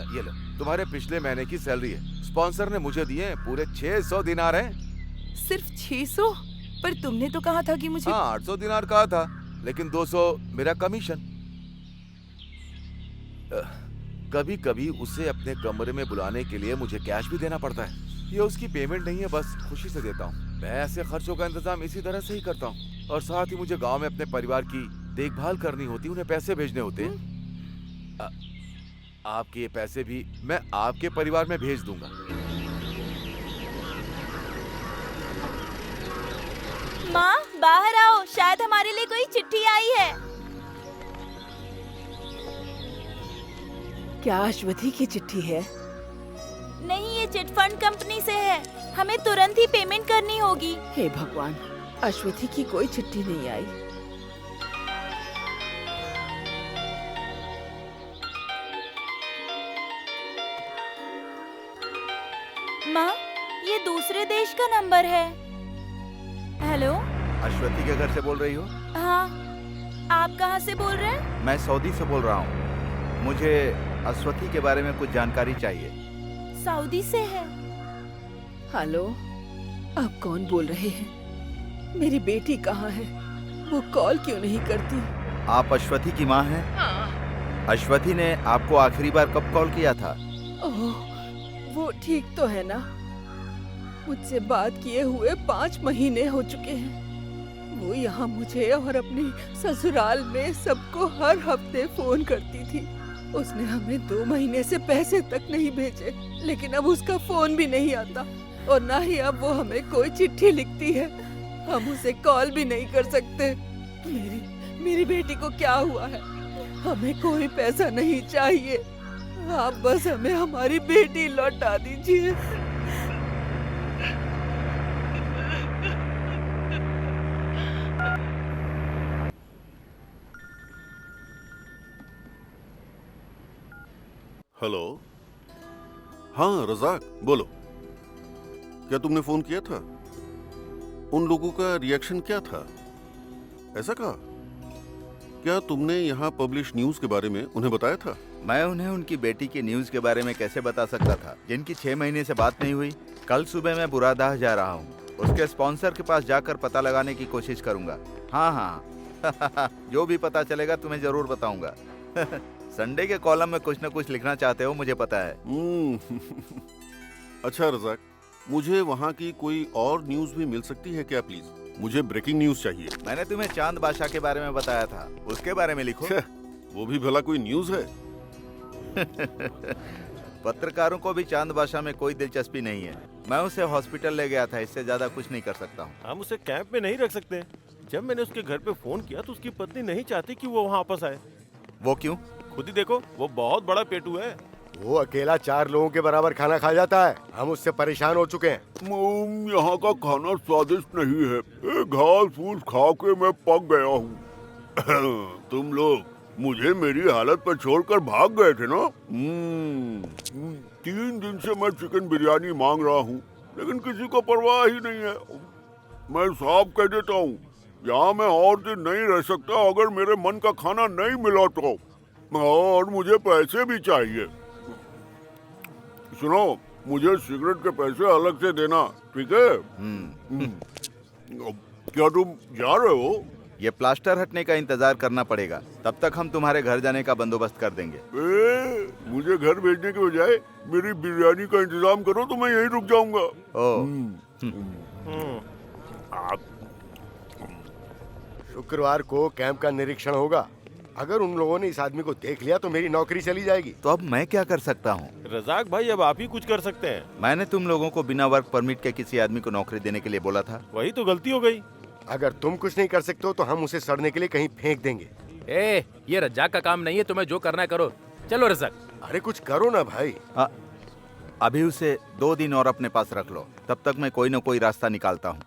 ये लो, तुम्हारे पिछले महीने की सैलरी है, स्पॉन्सर ने मुझे दिए पूरे 600 दिनार हैं। सिर्फ 600? पर तुमने तो कहा था कि मुझे। हाँ, 800 दिनार कहा था, लेकिन 200 मेरा कमीशन। कभी कभी उसे अपने कमरे में बुलाने के लिए मुझे कैश भी देना पड़ता है। ये उसकी पेमेंट नहीं है, बस खुशी से देता हूँ। मैं ऐसे खर्चों का इंतजाम इसी तरह से ही करता हूँ। और साथ ही मुझे गांव में अपने परिवार की देखभाल करनी होती, उन्हें पैसे भेजने होते हैं। आपके ये पैसे भी मैं आपके परिवार में भेज दूंगा। माँ, बाहर आओ, शायद हमारे लिए कोई चिट्ठी आई है। क्या अश्वथी की चिट्ठी है? नहीं, ये चिट फंड कंपनी से है, हमें तुरंत ही पेमेंट करनी होगी। हे भगवान, अश्वथी की कोई चिट्ठी नहीं आई। माँ, ये दूसरे देश का नंबर है। हेलो, अश्वथी के घर से बोल रही हो? हाँ, आप कहाँ से बोल रहे हैं? मैं सऊदी से बोल रहा हूँ। मुझे अश्वथी के बारे में कुछ जानकारी चाहिए। सऊदी से है? हेलो, आप कौन बोल रहे हैं? मेरी बेटी कहाँ है? वो कॉल क्यों नहीं करती? आप अश्वथी की माँ हैं? हाँ। अश्वथी ने आपको आखिरी बार कब कॉल किया था? ओह, वो ठीक तो है ना? मुझसे बात किए हुए 5 महीने हो चुके हैं। वो यहाँ मुझे और अपने ससुराल में सबको हर हफ्ते फोन करती थी। उसने हमें 2 महीने से पैसे तक नहीं भेजे, लेकिन अब उसका फोन भी नहीं आता और ना ही अब वो हमें कोई चिट्ठी लिखती है। हम उसे कॉल भी नहीं कर सकते। मेरी बेटी को क्या हुआ है? हमें कोई पैसा नहीं चाहिए, आप बस हमें हमारी बेटी लौटा दीजिए। हेलो, हाँ रजाक, बोलो। क्या तुमने फोन किया था? उन लोगों का रिएक्शन क्या था? ऐसा कहा? क्या तुमने यहाँ पब्लिश न्यूज के बारे में उन्हें बताया था? मैं उन्हें उनकी बेटी की न्यूज के बारे में कैसे बता सकता था, जिनकी 6 महीने से बात नहीं हुई। कल सुबह मैं बुरादाह जा रहा हूँ, उसके स्पॉन्सर के पास जाकर पता लगाने की कोशिश करूंगा। हाँ हाँ जो भी पता चलेगा तुम्हें जरूर बताऊंगा। संडे के कॉलम में कुछ न कुछ लिखना चाहते हो, मुझे पता है। अच्छा रजाक, मुझे वहाँ की कोई और न्यूज भी मिल सकती है क्या प्लीज? मुझे ब्रेकिंग न्यूज चाहिए। मैंने तुम्हें चांद बादशाह के बारे में बताया था, उसके बारे में लिखो। वो भी भला कोई न्यूज है? पत्रकारों को भी चांद बादशाह में कोई दिलचस्पी नहीं है। मैं उसे हॉस्पिटल ले गया था, इससे ज्यादा कुछ नहीं कर सकता हूँ। हम उसे कैंप में नहीं रख सकते। जब मैंने उसके घर पे फोन किया तो उसकी पत्नी नहीं चाहती कि वो वहाँ वापस आए। वो क्यों? खुद ही देखो, वो बहुत बड़ा पेटू है। वो अकेला 4 लोगों के बराबर खाना खा जाता है। हम उससे परेशान हो चुके हैं। यहाँ का खाना स्वादिष्ट नहीं है। घास फूस खा के मैं पक गया हूँ। तुम लोग मुझे मेरी हालत पर छोड़कर भाग गए थे ना? 3 दिन से मैं चिकन बिरयानी मांग रहा हूँ, लेकिन किसी को परवाह ही नहीं है। मैं साफ कह देता हूँ, यहाँ मैं और दिन नहीं रह सकता अगर मेरे मन का खाना नहीं मिला तो। और मुझे पैसे भी चाहिए। सुनो, मुझे सिगरेट के पैसे अलग से देना, ठीक है? क्या तुम जा रहे हो? ये प्लास्टर हटने का इंतजार करना पड़ेगा, तब तक हम तुम्हारे घर जाने का बंदोबस्त कर देंगे। मुझे घर भेजने के बजाय मेरी बिरयानी का इंतजाम करो तो मैं यहीं रुक जाऊंगा। शुक्रवार को कैंप का निरीक्षण होगा। अगर उन लोगों ने इस आदमी को देख लिया तो मेरी नौकरी चली जाएगी। तो अब मैं क्या कर सकता हूँ? रजाक भाई, अब आप ही कुछ कर सकते हैं। मैंने तुम लोगों को बिना वर्क परमिट के किसी आदमी को नौकरी देने के लिए बोला था। वही तो गलती हो गई। अगर तुम कुछ नहीं कर सकते हो तो हम उसे सड़ने के लिए कहीं फेंक देंगे। ए, ये रज्जाक का काम नहीं है, तुम्हें जो करना है करो। चलो रज्जाक। अरे कुछ करो ना भाई। अभी उसे 2 दिन और अपने पास रख लो, तब तक मैं कोई ना कोई रास्ता निकालता हूँ।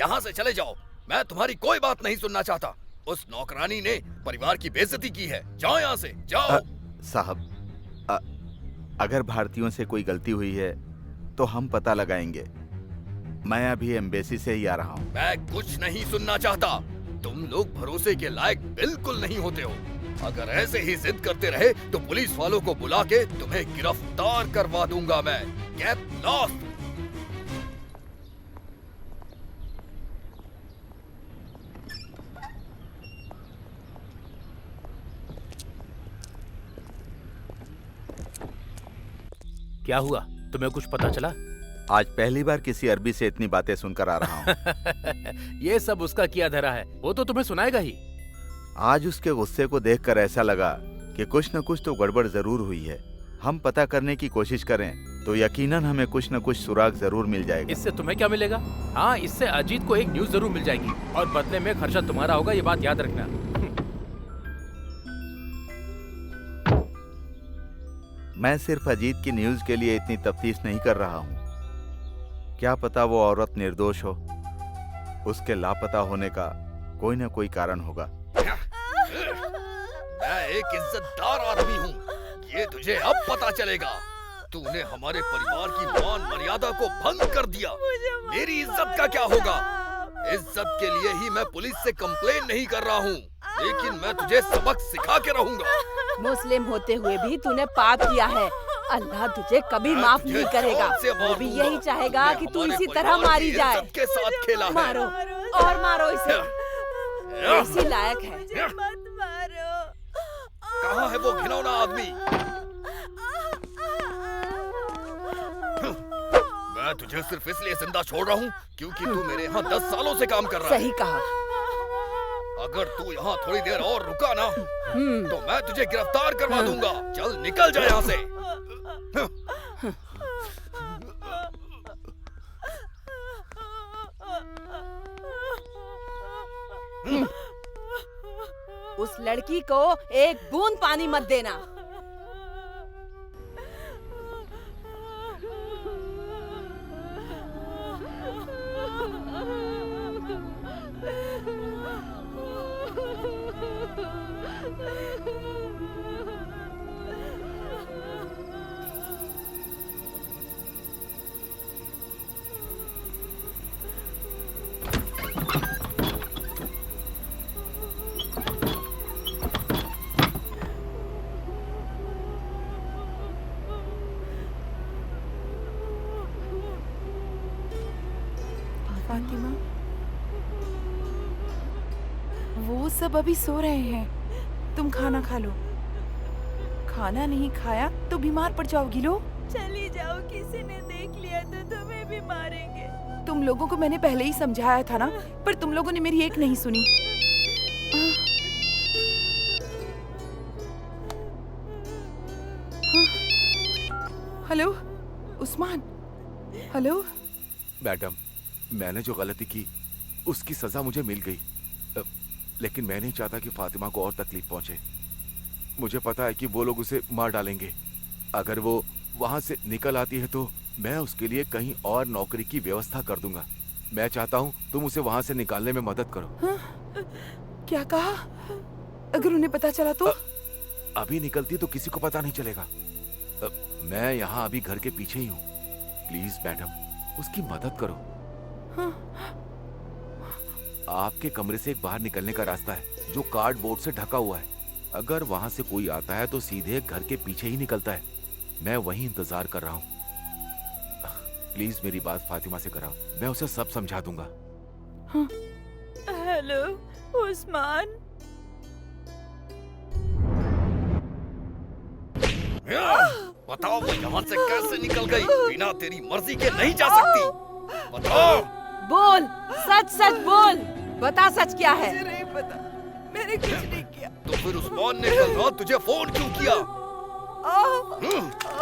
यहाँ से चले जाओ, मैं तुम्हारी कोई बात नहीं सुनना चाहता। उस नौकरानी ने परिवार की बेइज्जती की है। जाओ यहाँ से, जाओ। साहब, अगर भारतीयों से कोई गलती हुई है तो हम पता लगाएंगे। मैं अभी एम्बेसी से ही आ रहा हूँ। मैं कुछ नहीं सुनना चाहता। तुम लोग भरोसे के लायक बिल्कुल नहीं होते हो। अगर ऐसे ही जिद करते रहे तो पुलिस वालों को बुला के तुम्हें गिरफ्तार करवा दूंगा मैं। Get lost. क्या हुआ, तुम्हें कुछ पता चला? आज पहली बार किसी अरबी से इतनी बातें सुनकर आ रहा हूँ। ये सब उसका किया धरा है, वो तो तुम्हें सुनाएगा ही। आज उसके गुस्से को देखकर ऐसा लगा कि कुछ न कुछ तो गड़बड़ जरूर हुई है। हम पता करने की कोशिश करें तो यकीनन हमें कुछ न कुछ सुराग जरूर मिल जाएगा। इससे तुम्हें क्या मिलेगा? हाँ, इससे अजीत को एक न्यूज जरूर मिल जाएगी और बदले में खर्चा तुम्हारा होगा, ये बात याद रखना। मैं सिर्फ अजीत की न्यूज के लिए इतनी तफ्तीश नहीं कर रहा हूँ। क्या पता वो औरत निर्दोष हो। उसके लापता होने का कोई न कोई कारण होगा। मैं एक इज्जतदार आदमी हूँ, ये तुझे अब पता चलेगा। तूने हमारे परिवार की मान मर्यादा को भंग कर दिया। मेरी इज्जत का क्या होगा? इज्जत के लिए ही मैं पुलिस से कंप्लेन नहीं कर रहा हूँ, लेकिन मैं तुझे सबक सिखा के रहूंगा। मुस्लिम होते हुए भी तूने पाप किया है। अल्लाह तुझे कभी माफ नहीं करेगा। वो भी यही चाहेगा कि तू इसी तरह मारी जाए। के साथ खेला है। मारो और मारो इसे, इसी लायक है। मत मारो। कहाँ है वो घिनौना आदमी? मैं तुझे सिर्फ इसलिए जिंदा छोड़ रहा हूँ क्योंकि तू मेरे यहाँ 10 सालों से काम कर रहा है। सही कहा। अगर तू यहाँ थोड़ी देर और रुका ना तो मैं तुझे गिरफ्तार करवा दूंगा। चल निकल जा यहाँ से। उस लड़की को एक बूंद पानी मत देना। फातिमा, वो सब अभी सो रहे हैं। तुम खाना खा लो। खाना नहीं खाया तो बीमार पड़ जाओगी। लो चली जाओ, किसी ने देख लिया तो तुम्हें भी मारेंगे। तुम लोगों को मैंने पहले ही समझाया था ना, पर तुम लोगों ने मेरी एक नहीं सुनी। हेलो उस्मान। हेलो मैडम, मैंने जो गलती की उसकी सजा मुझे मिल गई, लेकिन मैं नहीं चाहता कि फातिमा को और तकलीफ पहुंचे। मुझे पता है कि वो लोग उसे मार डालेंगे। अगर वो वहां से निकल आती है तो मैं उसके लिए कहीं और नौकरी की व्यवस्था कर दूंगा। मैं चाहता हूँ तुम उसे वहां से निकालने में मदद करो। क्या कहा? अगर उन्हें पता चला तो? अभी निकलती तो किसी को पता नहीं चलेगा। मैं यहाँ अभी घर के पीछे ही हूँ। प्लीज मैडम, उसकी मदद करो। आपके कमरे से एक बाहर निकलने का रास्ता है जो कार्डबोर्ड से ढका हुआ है। अगर वहां से कोई आता है तो सीधे घर के पीछे ही निकलता है। मैं वहीं इंतजार कर रहा हूँ। प्लीज मेरी बात फातिमा से कराओ, मैं उसे सब समझा दूंगा। हेलो उस्मान। बताओ वो यहाँ से कैसे निकल गई? बिना तेरी मर्जी के नहीं जा सकती। बताओ। बोल, सच सच बोल। बता सच क्या है? मुझे नहीं पता, मैंने कुछ नहीं किया। तो फिर उस्मान ने कल रात तुझे फोन क्यों किया? ओह,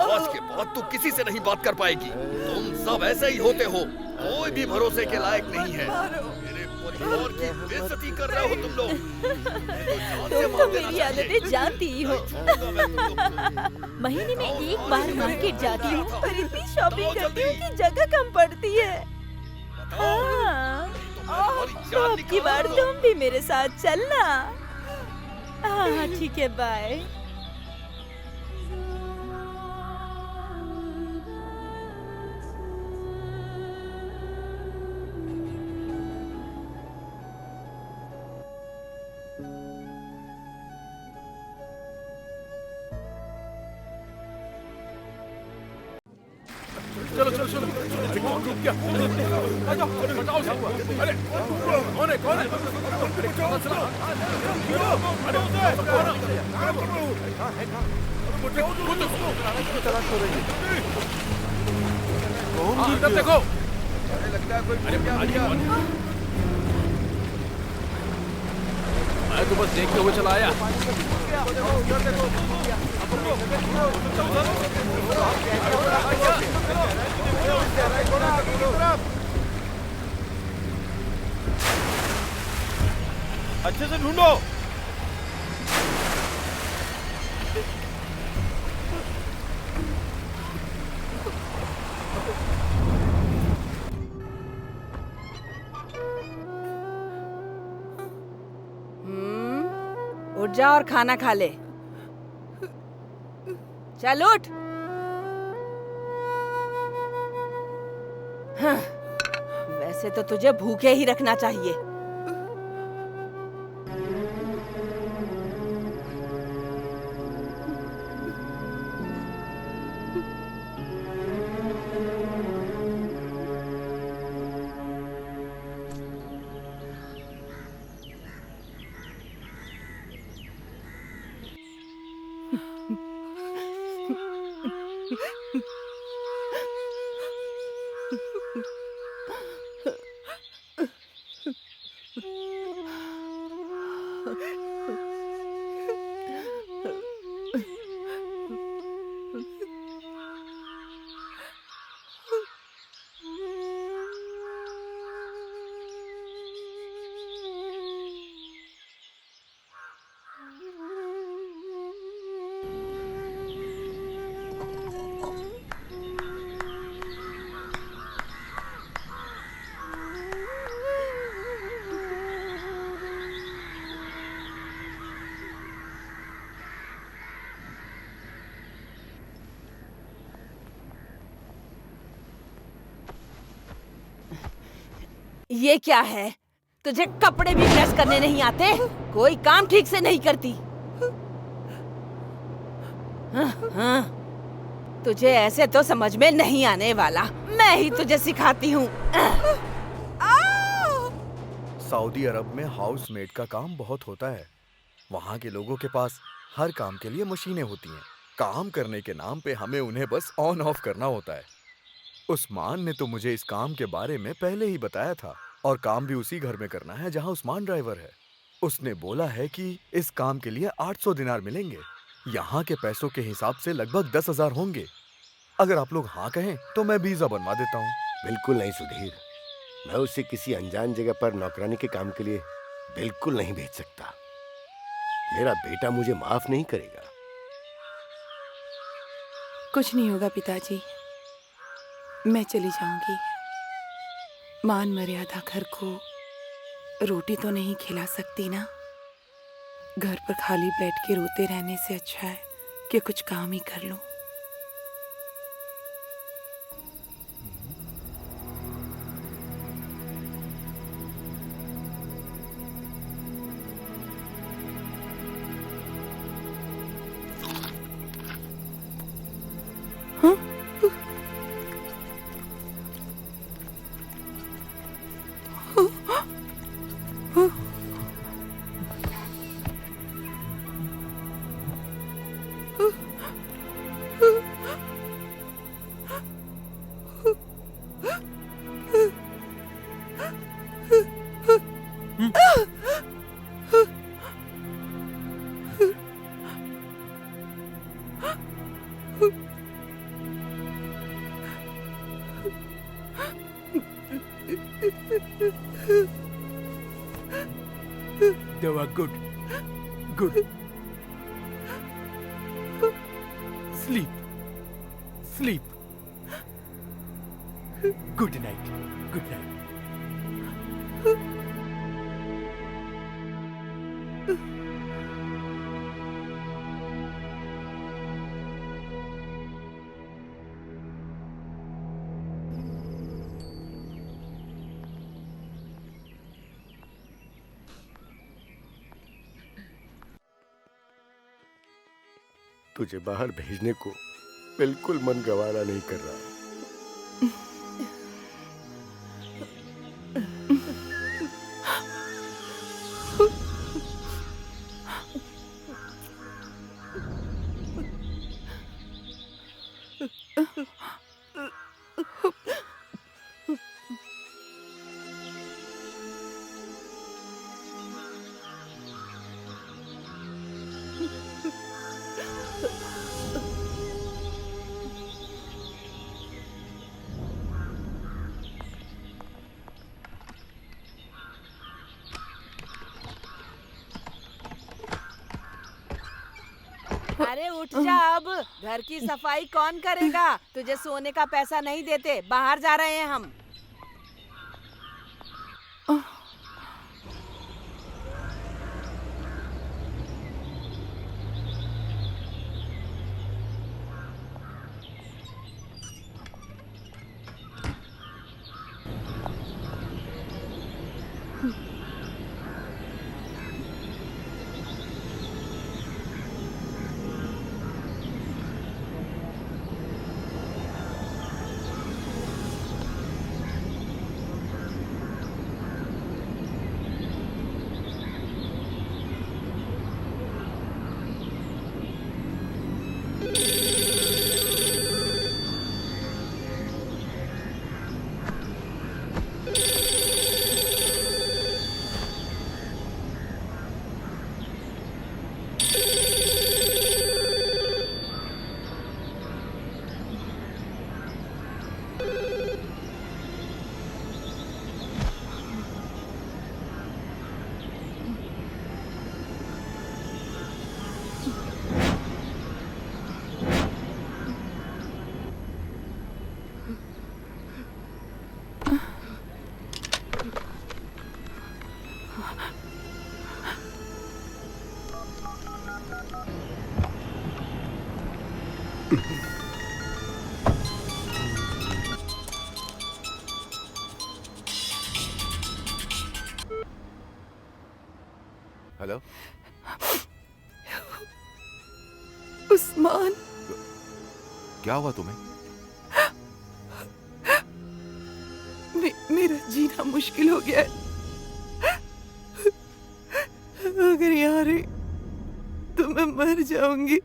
आज के बाद तू किसी से नहीं बात कर पाएगी। तुम सब ऐसे ही होते हो, कोई भी भरोसे के लायक नहीं है। मेरे परिवार की बेइज्जती कर रहे हो तुम लोग। तुम तो मेरी आदतें जानती ही हो। महीने में एक बार मार्केट जाती हूँ और इतनी शॉपिंग करती हूँ कि जगह कम पड़ती है। हाँ, तो अब की बार तुम भी मेरे साथ चलना। हाँ ठीक है, बाय। चलो चलो चलो, रुक क्या? आ जाओ, बताओ क्या हुआ? अरे कौन है कौन है? अरे कौन चला? अरे कौन देखो? अरे लगता है कोई अरे मैं तो बस देखते हुए चला आया। अच्छे से ढूंढो। उठ जा और खाना खा ले। चल उठ। हाँ, वैसे तो तुझे भूखे ही रखना चाहिए। ये क्या है? तुझे कपड़े भी प्रेस करने नहीं आते? कोई काम ठीक से नहीं करती? हाँ, तुझे ऐसे तो समझ में नहीं आने वाला। मैं ही तुझे सिखाती हूँ। सऊदी अरब में हाउसमेड का काम बहुत होता है। वहाँ के लोगों के पास हर काम के लिए मशीनें होती हैं। काम करने के नाम पे हमें उन्हें बस ऑन ऑफ करना होता है। उस्मान ने तो मुझे इस काम के बारे में पहले ही बताया था, और काम भी उसी घर में करना है जहाँ उस्मान ड्राइवर है। उसने बोला है कि इस काम के लिए 800 दिनार मिलेंगे। यहाँ के पैसों के हिसाब से लगभग 10,000 होंगे। अगर आप लोग हाँ कहें तो मैं वीजा बनवा देता हूँ। बिल्कुल नहीं सुधीर, मैं उसे किसी अनजान जगह पर नौकरानी के काम के लिए बिल्कुल नहीं भेज सकता। मेरा बेटा मुझे माफ नहीं करेगा। कुछ नहीं होगा पिताजी, मैं चली जाऊंगी। मान मर्यादा घर को रोटी तो नहीं खिला सकती ना। घर पर खाली बैठ के रोते रहने से अच्छा है कि कुछ काम ही कर लूं। दवा good good sleep sleep good night good night तुझे बाहर भेजने को बिल्कुल मन गवारा नहीं कर रहा। अरे उठ जा अब, घर की सफाई कौन करेगा? तुझे सोने का पैसा नहीं देते, बाहर जा रहे हैं हम। हेलो उस्मान, क्या हुआ तुम्हें? मेरा जीना मुश्किल हो गया है। अगर यहाँ रही तो मैं मर जाऊंगी।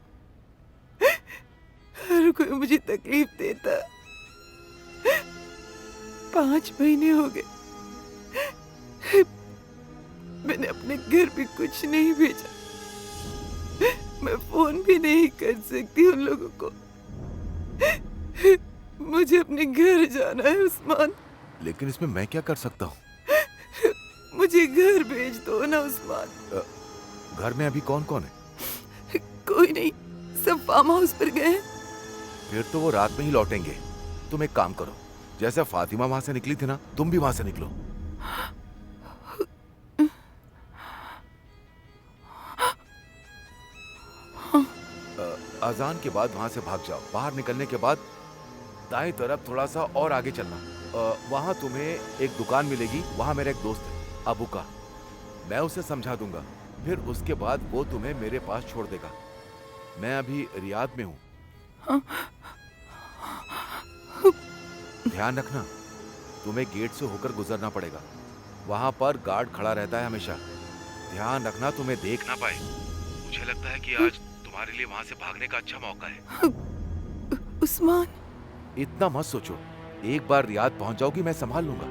हर कोई मुझे तकलीफ देता। 5 महीने हो गए, मैंने अपने घर भी कुछ नहीं भेजा। मैं फोन भी नहीं कर सकती उन लोगों को। मुझे अपने घर जाना है उस्मान। लेकिन इसमें मैं क्या कर सकता हूँ? मुझे घर भेज दो ना उस्मान। घर में अभी कौन कौन है? कोई नहीं, सब फार्म हाउस पर गए हैं। फिर तो वो रात में ही लौटेंगे। तुम एक काम करो, जैसे फातिमा वहां से निकली थी ना, तुम भी वहां से निकलो। अजान के बाद वहां से भाग जाओ। बाहर निकलने के बाद दाएं तरफ थोड़ा सा और आगे चलना। वहां तुम्हें एक दुकान मिलेगी। वहां मेरा एक दोस्त है अबू का, मैं उसे समझा दूंगा। फिर उसके बाद वो तुम्हें मेरे पास छोड़ देगा। मैं अभी रियाद में हूँ। ध्यान रखना, तुम्हें गेट से होकर गुजरना पड़ेगा। वहां पर गार्ड खड़ा रहता है हमेशा। ध्यान रखना तुम्हें देख ना पाए। मुझे लगता है कि आज तुम्हारे लिए वहां से भागने का अच्छा मौका है। उस्मान, इतना मत सोचो। एक बार रियाद पहुंच जाओगी, मैं संभाल लूंगा।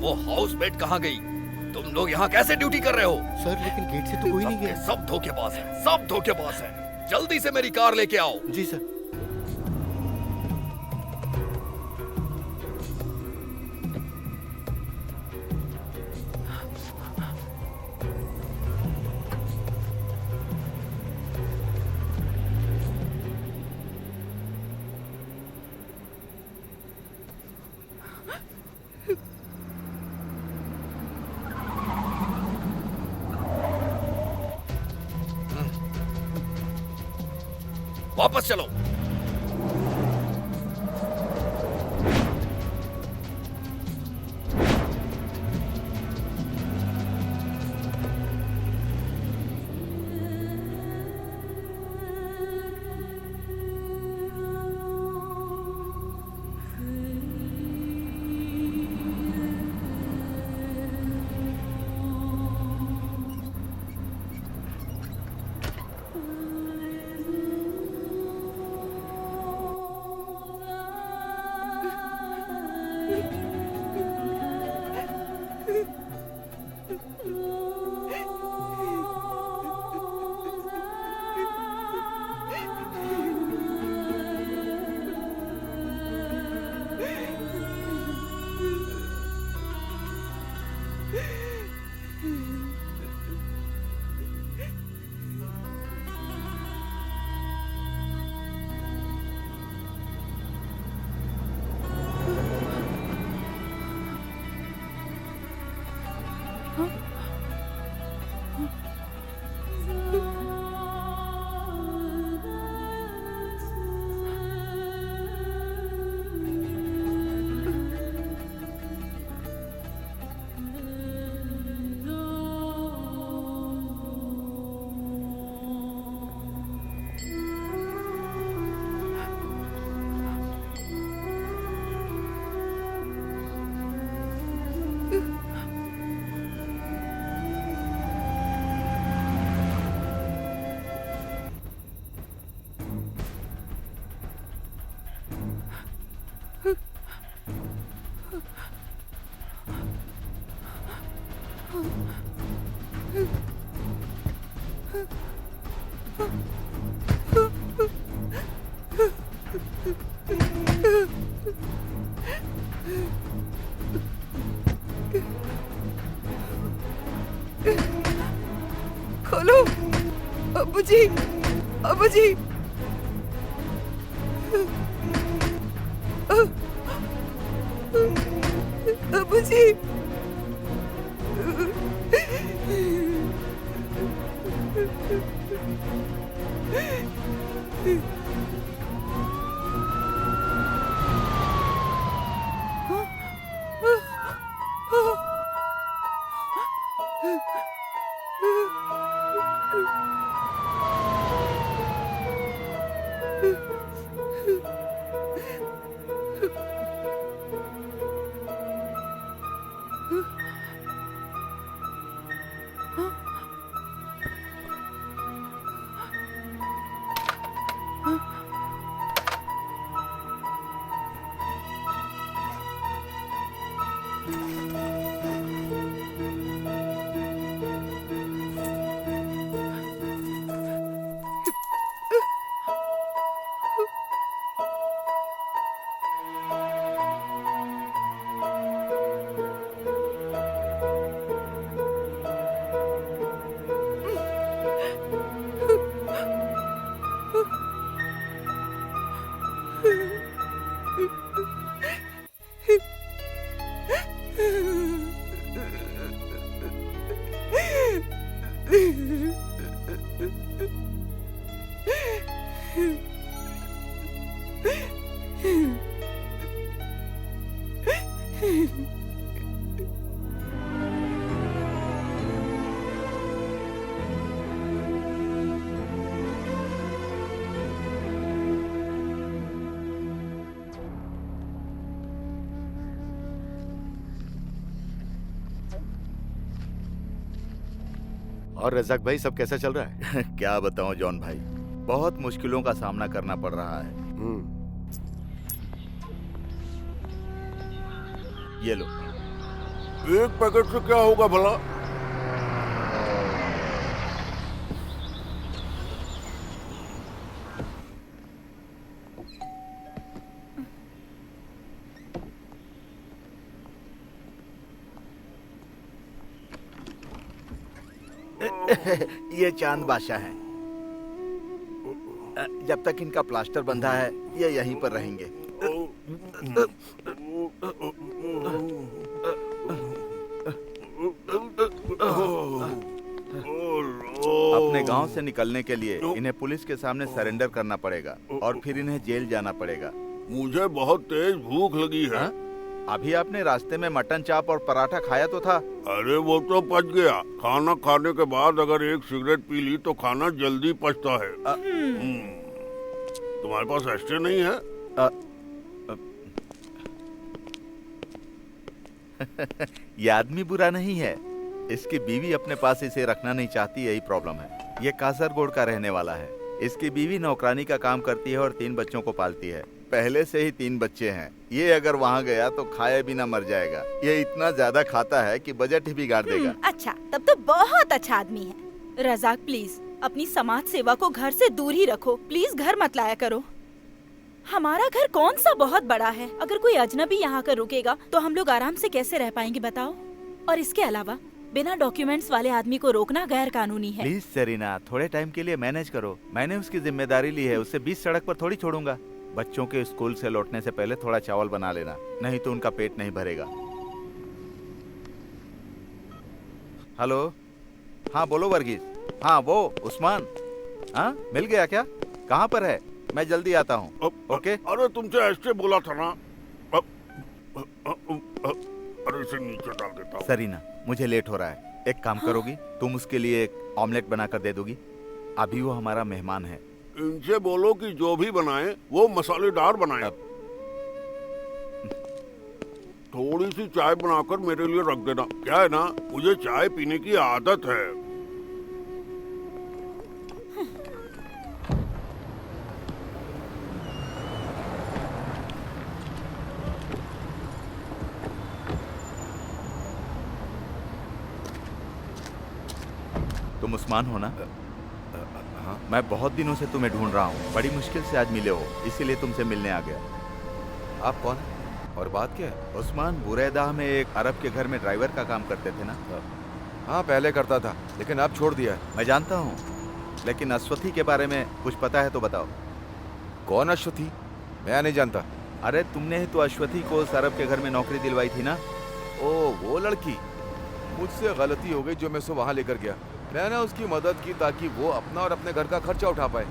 वो हाउसमेट कहाँ गई? तुम लोग यहाँ कैसे ड्यूटी कर रहे हो? सर लेकिन गेट से तो कोई नहीं गया। सब धोखेबाज है, सब धोखेबाज है। जल्दी से मेरी कार लेके आओ। जी सर। वापस चलो। खोलो, अब्बू जी, अब्बू जी। अब्बू जी। और रजाक भाई, सब कैसा चल रहा है? क्या बताऊं जॉन भाई, बहुत मुश्किलों का सामना करना पड़ रहा है। ये लो। एक पैकेट से क्या होगा भला? ये चांद बादशाह हैं। जब तक इनका प्लास्टर बंधा है ये यहीं पर रहेंगे। अपने गांव से निकलने के लिए इन्हें पुलिस के सामने सरेंडर करना पड़ेगा और फिर इन्हें जेल जाना पड़ेगा। मुझे बहुत तेज भूख लगी है। हा? अभी आपने रास्ते में मटन चाप और पराठा खाया तो था। अरे वो तो पच गया। खाना खाने के बाद अगर एक सिगरेट पी ली तो खाना जल्दी पचता है। तुम्हारे पास एस्ट्रे नहीं है? ये आदमी बुरा नहीं है, इसकी बीवी अपने पास इसे रखना नहीं चाहती, यही प्रॉब्लम है। ये कासरगोड का रहने वाला है। इसकी बीवी नौकरानी का काम करती है और 3 बच्चों को पालती है। पहले से ही 3 बच्चे हैं। ये अगर वहाँ गया तो खाए बिना मर जाएगा। ये इतना ज्यादा खाता है कि बजट ही बिगाड़ देगा। अच्छा, तब तो बहुत अच्छा आदमी है। रजाक प्लीज अपनी समाज सेवा को घर से दूर ही रखो। प्लीज घर मत लाया करो। हमारा घर कौन सा बहुत बड़ा है। अगर कोई अजनबी यहाँ कर रुकेगा तो हम लोग आराम से कैसे रह पाएंगे बताओ। और इसके अलावा बिना डॉक्यूमेंट्स वाले आदमी को रोकना गैर कानूनी है। प्लीज सेरीना, थोड़े टाइम के लिए मैनेज करो। मैंने उसकी जिम्मेदारी ली है, उससे 20 सड़क पर थोड़ी छोड़ूंगा। बच्चों के स्कूल से लौटने से पहले थोड़ा चावल बना लेना, नहीं तो उनका पेट नहीं भरेगा। हेलो, हाँ बोलो वर्गीज। हाँ वो उस्मान, हाँ मिल गया क्या? कहाँ पर है? मैं जल्दी आता हूँ। ओके। अरे तुमसे ऐसे बोला था ना। अरे इसे नीचे डाल देता हूँ। सरीना, मुझे लेट हो रहा है। एक काम करोगी? तुम उसके लिए एक ऑमलेट बनाकर दे दोगी? अभी वो हमारा मेहमान है। इनसे बोलो कि जो भी बनाए वो मसालेदार बनाए। थोड़ी सी चाय बनाकर मेरे लिए रख देना। क्या है ना, मुझे चाय पीने की आदत है। तुम उस्मान हो ना? मैं बहुत दिनों से तुम्हें ढूंढ रहा हूँ। बड़ी मुश्किल से आज मिले हो, इसीलिए तुमसे मिलने आ गया। आप कौन हैं? और बात क्या है? उस्मान, बुरैदा में एक अरब के घर में ड्राइवर का काम करते थे ना? हाँ, पहले करता था, लेकिन अब छोड़ दिया है। मैं जानता हूँ, लेकिन अश्वथी के बारे में कुछ पता है तो बताओ। कौन अश्वथी? मैं नहीं जानता। अरे तुमने ही तो अश्वथी को उस अरब के घर में नौकरी दिलवाई थी ना? ओ, वो लड़की। मुझसे गलती हो गई जो मैं उसे वहाँ लेकर गया। मैंने उसकी मदद की ताकि वो अपना और अपने घर का खर्चा उठा पाए,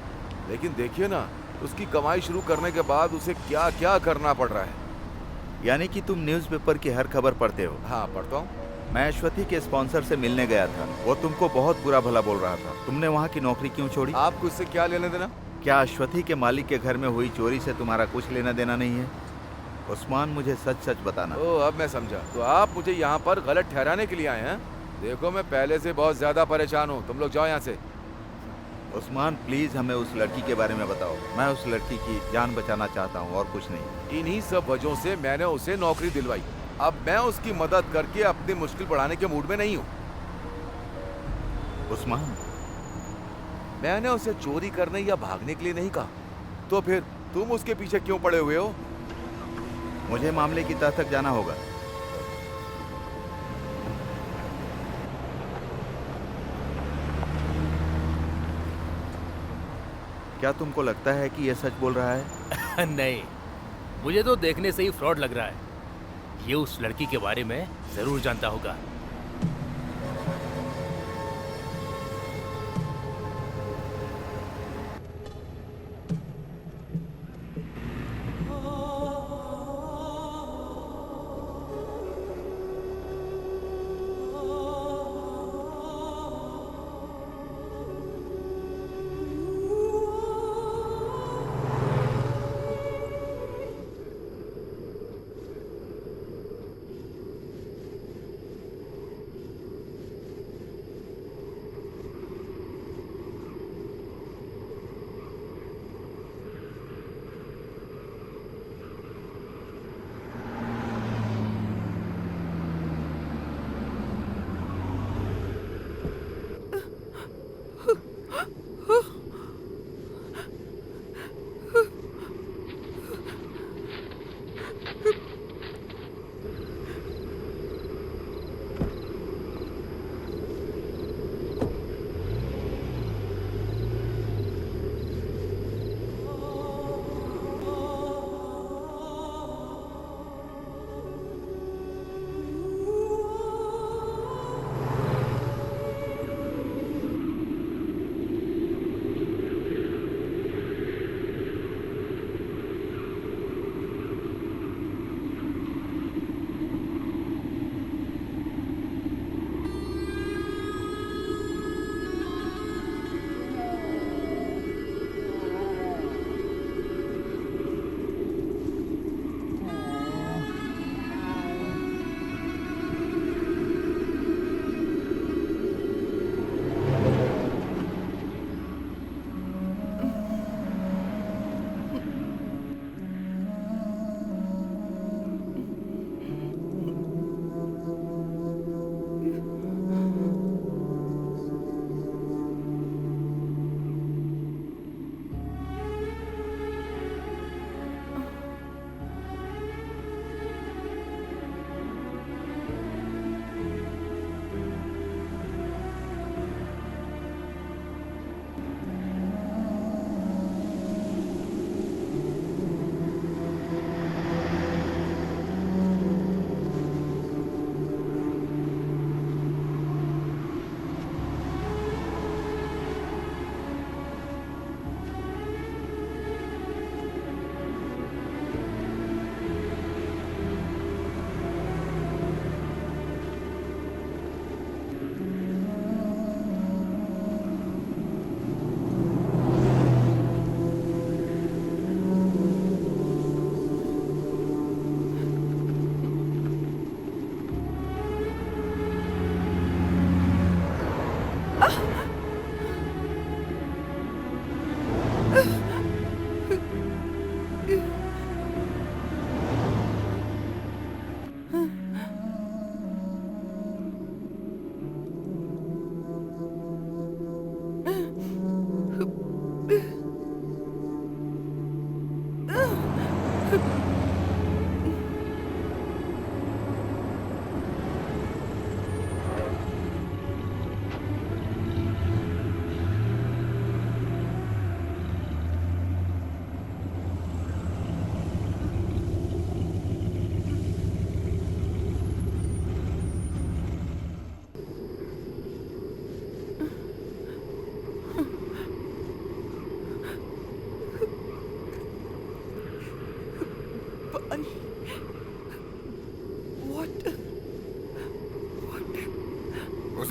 लेकिन देखिए ना, उसकी कमाई शुरू करने के बाद उसे क्या क्या करना पड़ रहा है। यानी कि तुम न्यूज़पेपर की हर खबर पढ़ते हो? हाँ, पढ़ता हूँ। मैं अश्वथी के स्पॉन्सर से मिलने गया था। वो तुमको बहुत बुरा भला बोल रहा था। तुमने वहाँ की नौकरी क्यों छोड़ी? आपको इससे क्या लेने देना? क्या अश्वथी के मालिक के घर में हुई चोरी से तुम्हारा कुछ लेना देना नहीं है? उस्मान, मुझे सच सच बताना। ओ, अब मैं समझा। तो आप मुझे यहाँ पर गलत ठहराने के लिए आए हैं? देखो, मैं पहले से बहुत ज्यादा परेशान हूँ। तुम लोग जाओ यहाँ से। उस्मान, प्लीज हमें उस लड़की के बारे में बताओ। मैं उस लड़की की जान बचाना चाहता हूँ और कुछ नहीं। इन्हीं सब वजहों से मैंने उसे नौकरी दिलवाई। अब मैं उसकी मदद करके अपनी मुश्किल बढ़ाने के मूड में नहीं हूँ। उस्मान, मैंने उसे चोरी करने या भागने के लिए नहीं कहा। तो फिर तुम उसके पीछे क्यों पड़े हुए हो? मुझे मामले की तह तक जाना होगा। क्या तुमको लगता है कि यह सच बोल रहा है? नहीं, मुझे तो देखने से ही फ्रॉड लग रहा है। ये उस लड़की के बारे में जरूर जानता होगा।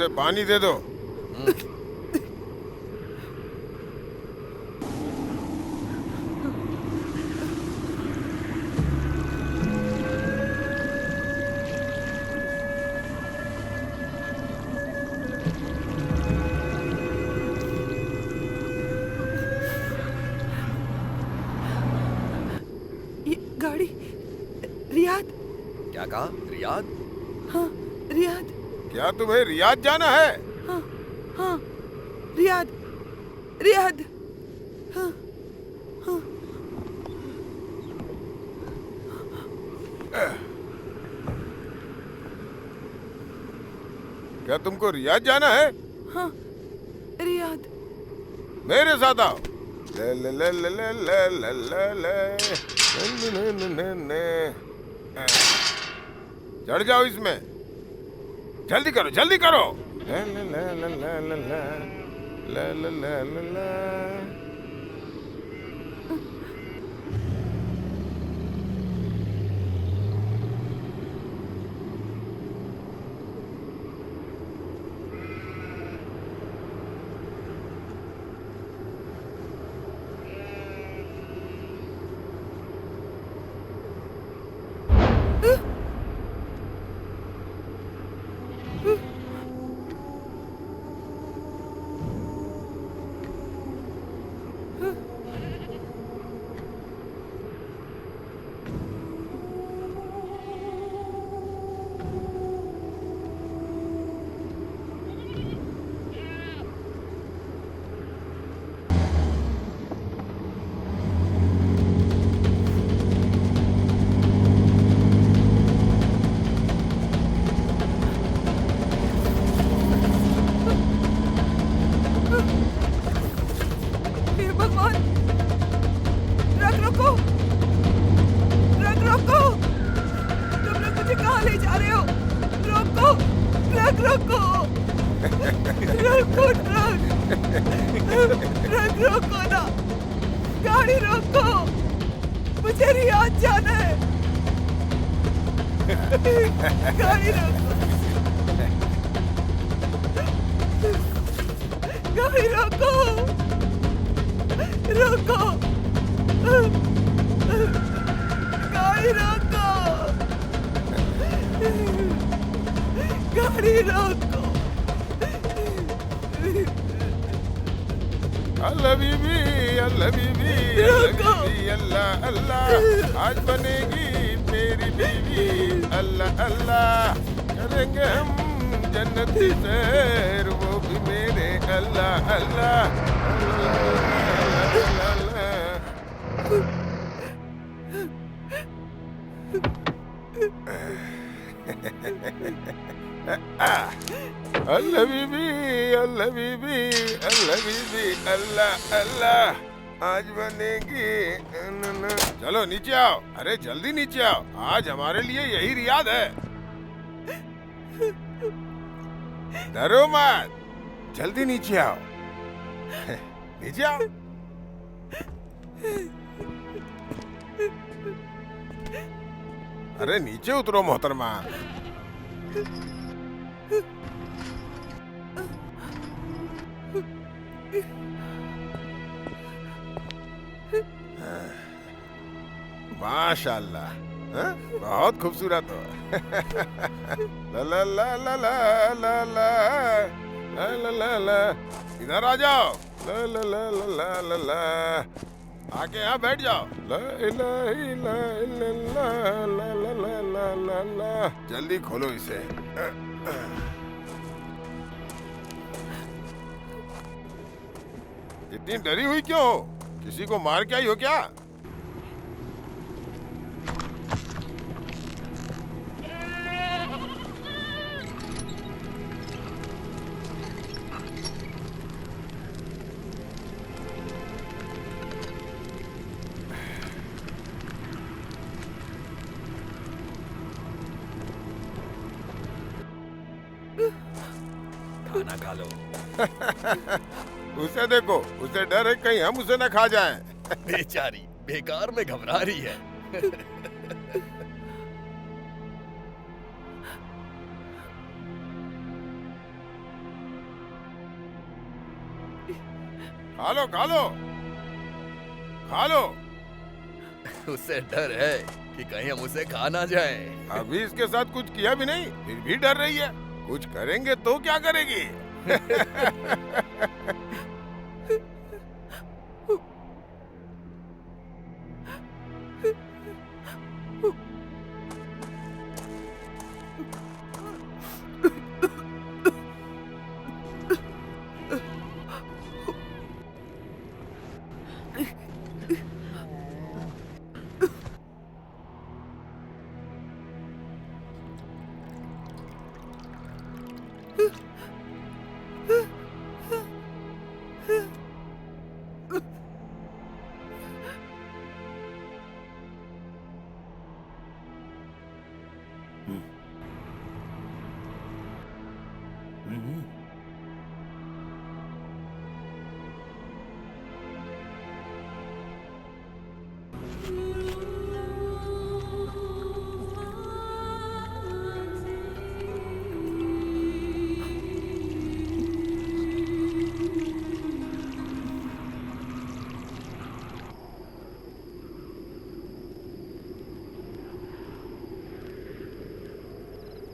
उसे पानी दे दो। ये गाड़ी रियाद। क्या कहा? रियाद? हाँ रियाद। क्या तुम्हें रियाद जाना है? हाँ हाँ रियाद रियाद। हाँ हाँ। क्या तुमको रियाद जाना है? हाँ रियाद। मेरे साथ आओ। ले ले ले ले ले ले ले ले ले ने ने ने ने। चढ़ जाओ इसमें, जल्दी करो जल्दी करो। ले ले ले ले ले ले ले ले ले ले ले। हे भगवान, ट्रक रोको, ट्रक रोको। तुम लोग मुझे कहाँ ले जा रहे हो? रोको, ट्रक रोको, रोको ट्रक रोको ना, गाड़ी रोको, मुझे रियाद जाना है। गाड़ी रोको, गाड़ी रोको, रोको, गाड़ी रोको, गाड़ी रोको। अल्लाह बीबी, अल्लाह बीबी, अल्लाह बीबी, अल्लाह अल्लाह, आज बनेगी मेरी बीवी। अल्लाह अल्लाह, करेंगे हम जन्नती सैर, वो भी मेरे। अल्लाह अल्लाह, अल्लाह अल्लाह। अल्लाह बीबी, अल्लाह बीबी, अल्लाह बीबी, अल्लाह अल्लाह, आज बनेगी। चलो नीचे आओ, अरे जल्दी नीचे आओ, आज हमारे लिए यही रियाद है। डरो मत, जल्दी नीचे आओ, नीचे आओ। अरे नीचे उतरो मोहतरमा। माशाल्लाह, हाँ? बहुत खूबसूरत हो। ला ला ला ला ला ला ला ला ला ला ला, इधर आ जाओ। ला ला ला ला ला ला, आके यहाँ बैठ जाओ। ला इलाहा इल्लल्लाह, ला ला ला ला ला ला, जल्दी खोलो इसे। इतनी डरी हुई क्यों हो? किसी को मार के आई हो क्या? खाना खा लो। उसे देखो, उसे डर है कहीं हम उसे न खा जाएं। बेचारी बेकार में घबरा रही है। खा लो खा लो खा लो। उसे डर है कि कहीं हम उसे खा ना जाए। अभी इसके साथ कुछ किया भी नहीं, फिर भी डर रही है। कुछ करेंगे तो क्या करेगी?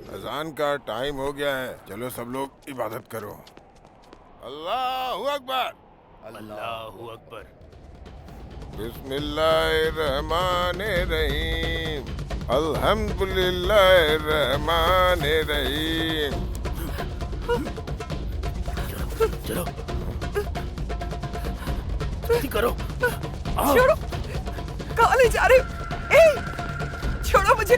अजान का टाइम हो गया है, चलो सब लोग इबादत करो। अल्लाहू अकबर। अल्लाहू अकबर। बिस्मिल्लाहिर्रहमानिर्रहीम। अल्हम्दुलिल्लाहिर्रहमानिर्रहीम। चलो जल्दी करो। छोड़ो, कहाँ ले जा रहे हो? ए, छोड़ो मुझे।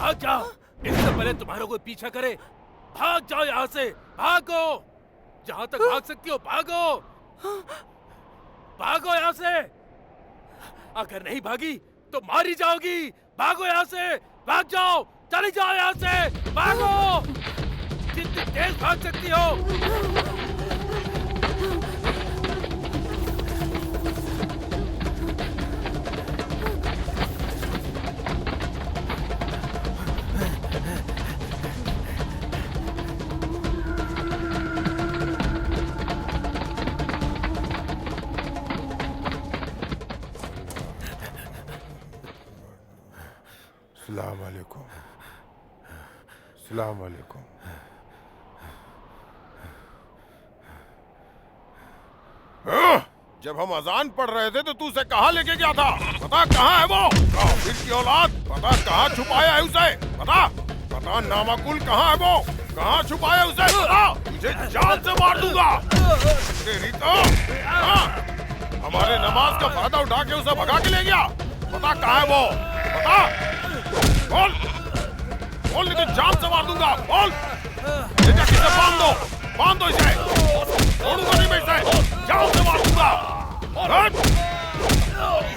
भाग जाओ, इससे पहले तुम्हारा कोई पीछा करे। भाग जाओ यहाँ से, भागो, जहाँ तक भाग सकती हो भागो, भागो यहाँ से। अगर नहीं भागी तो मारी जाओगी। भागो यहाँ से, भाग जाओ, चली जाओ यहाँ से, भागो, जितनी तेज भाग सकती हो। अस्सलाम वालेकुम। अस्सलाम वालेकुम। जब हम अजान पढ़ रहे थे तो तू उसे कहाँ लेके गया था? पता कहाँ है वो? काफिर की औलाद, पता कहाँ छुपाया है उसे? पता नामाकुल कहाँ है वो? कहाँ छुपाया उसे? पता, तुझे जान से मार दूंगा। तेरी तो हमारे नमाज का फायदा उठा के उसे भगा के ले गया। पता कहाँ है वो? पता, बोल बोल, नहीं तो जान से मार दूंगा। बोल, ये जाके इसे बांध दो इसे। छोड़ूंगा नहीं मैं इसे, जान से मार दूंगा।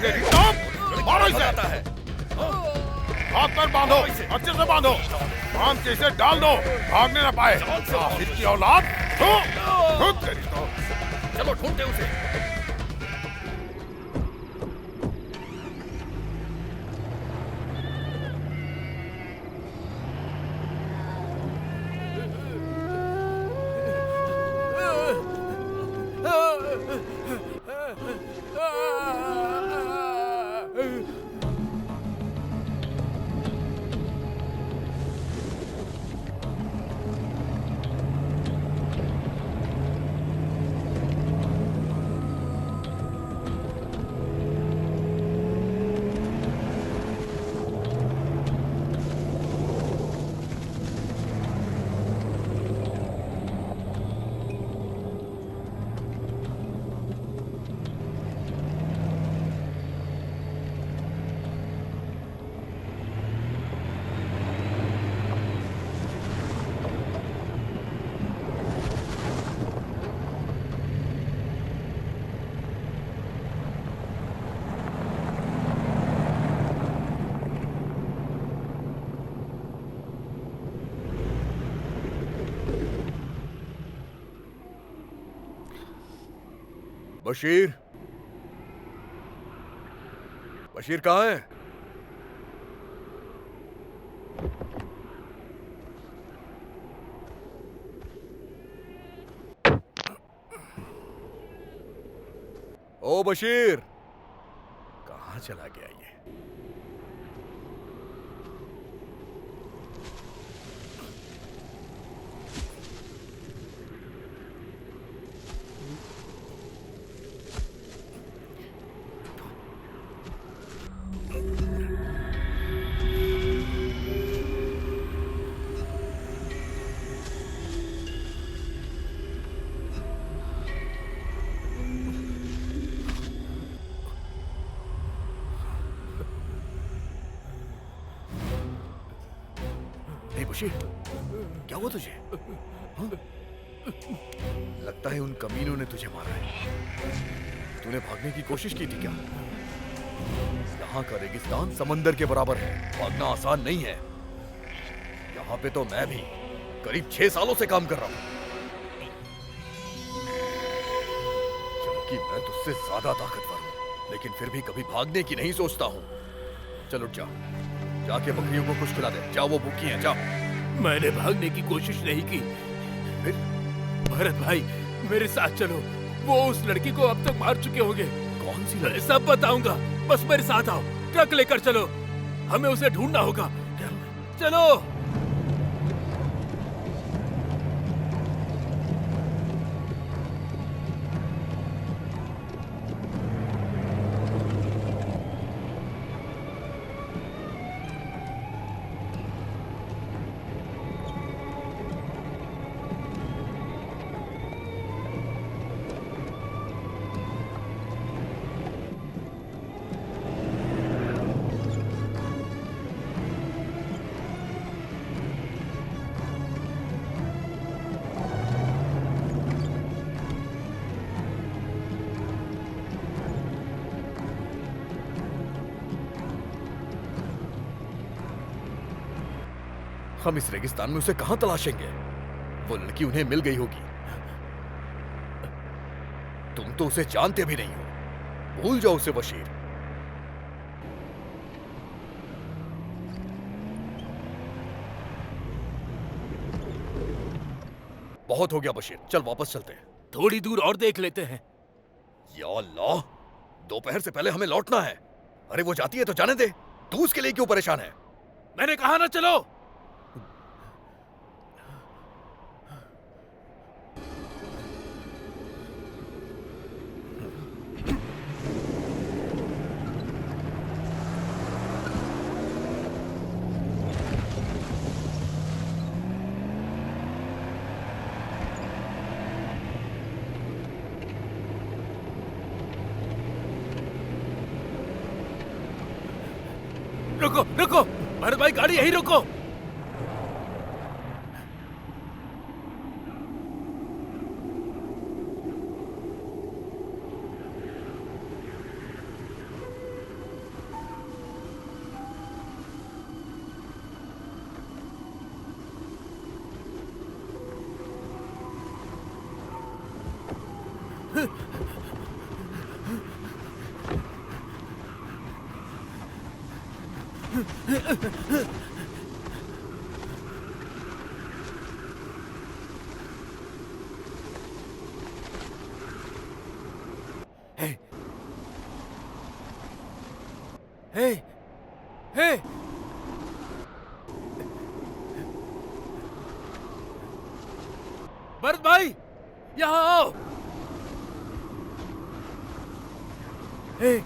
तेरी तो मारो इसे। हाथ पैर बांधो, अच्छे से बांधो, बांध के इसे डाल दो, भागने ना पाए। काफिर की औलाद, तेरी तो। चलो ढूंढते उसे। बशीर, बशीर कहाँ है? ओ बशीर, कहाँ चला गया ये? बशीर, क्या हुआ तुझे? हाँ? लगता है उन कमीनों ने तुझे मारा है। तूने भागने की कोशिश की थी क्या? यहाँ का रेगिस्तान समंदर के बराबर है, भागना आसान नहीं है। यहाँ पे तो मैं भी करीब 6 सालों से काम कर रहा हूँ, जबकि मैं तुझसे ज्यादा ताकतवर हूँ, लेकिन फिर भी कभी भागने की नहीं सोचता हूँ। चल उठ जा, जाके बकरियों को कुछ खिला दे। जाओ, वो भूखी हैं, जाओ। मैंने भागने की कोशिश नहीं की। फिर? भरत भाई, मेरे साथ चलो। वो उस लड़की को अब तक मार चुके होंगे। कौन सी मैं सब बताऊंगा, बस मेरे साथ आओ। ट्रक लेकर चलो, हमें उसे ढूंढना होगा। चलो। हम इस रेगिस्तान में उसे कहां तलाशेंगे? वो लड़की उन्हें मिल गई होगी। तुम तो उसे जानते भी नहीं हो, भूल जाओ उसे बशीर। बहुत हो गया बशीर, चल वापस चलते हैं। थोड़ी दूर और देख लेते हैं। या अल्लाह, दोपहर से पहले हमें लौटना है। अरे वो जाती है तो जाने दे, तू उसके लिए क्यों परेशान है? मैंने कहा ना चलो। रुको रुको, भरत भाई गाड़ी यहीं रोको। Hey! Hey! Hey! भरत भाई, यहाँ आओ। Hey!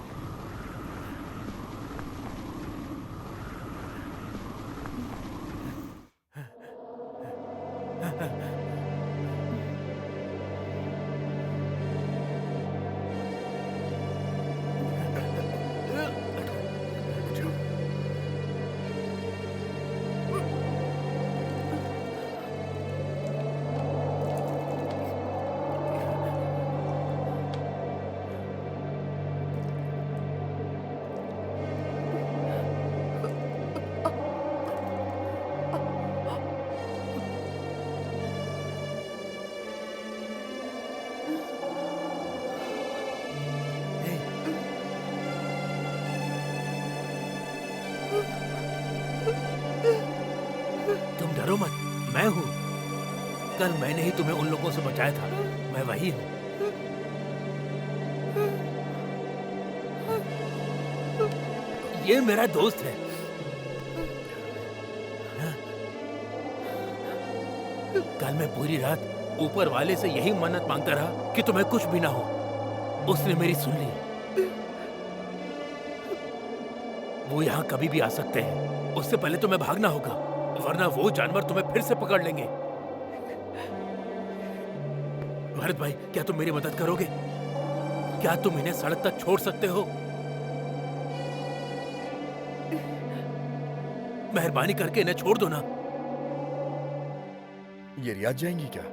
डरो मत, मैं हूँ। कल मैंने ही तुम्हें उन लोगों से बचाया था, मैं वही हूँ। ये मेरा दोस्त है। कल मैं पूरी रात ऊपर वाले से यही मन्नत मांगता रहा कि तुम्हें कुछ भी ना हो। उसने मेरी सुन ली। वो यहाँ कभी भी आ सकते हैं, उससे पहले तुम्हें भागना होगा, वरना वो जानवर तुम्हें फिर से पकड़ लेंगे। भरत भाई, क्या तुम मेरी मदद करोगे? क्या तुम इन्हें सड़क तक छोड़ सकते हो? मेहरबानी करके इन्हें छोड़ दो ना। ये रियाद जाएंगी क्या?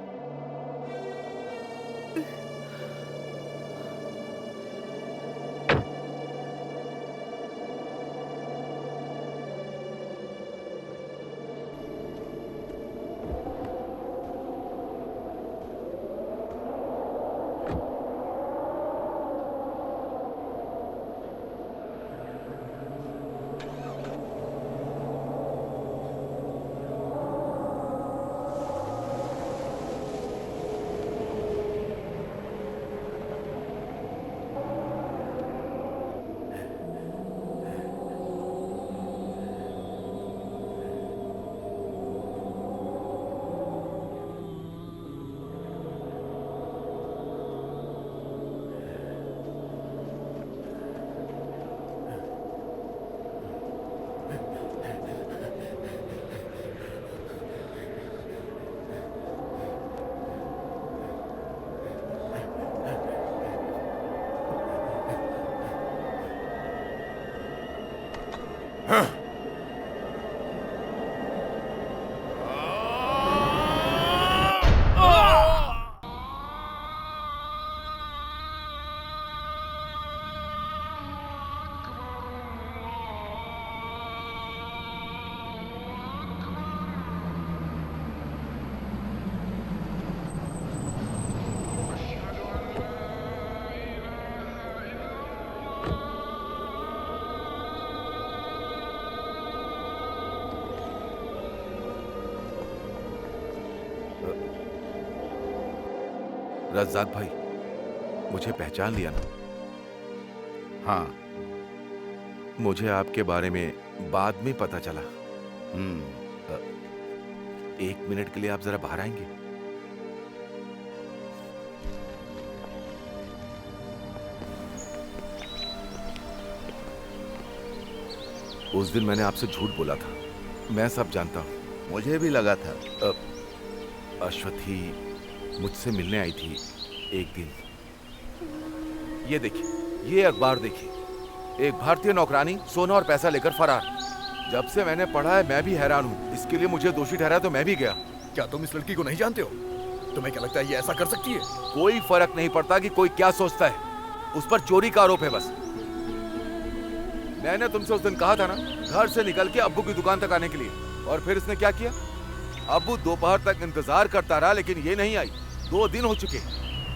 रज़ाक भाई, मुझे पहचान लिया ना? हाँ। मुझे आपके बारे में बाद में पता चला। एक मिनट के लिए आप जरा बाहर आएंगे? उस दिन मैंने आपसे झूठ बोला था, मैं सब जानता हूँ। मुझे भी लगा था। अश्वथी मुझसे मिलने आई थी एक दिन। ये देखिए, ये अखबार देखिए, एक भारतीय नौकरानी सोना और पैसा लेकर फरार। जब से मैंने पढ़ा है मैं भी हैरान हूँ। इसके लिए मुझे दोषी ठहराया तो मैं भी गया। क्या तुम इस लड़की को नहीं जानते हो? तुम्हें क्या लगता है ये ऐसा कर सकती है? कोई फर्क नहीं पड़ता कि कोई क्या सोचता है, उस पर चोरी का आरोप है बस। मैंने तुमसे उस दिन कहा था ना, घर से निकल के अब्बू की दुकान तक आने के लिए, और फिर इसने क्या किया? अब्बू दोपहर तक इंतजार करता रहा लेकिन ये नहीं आई। 2 दिन हो चुके,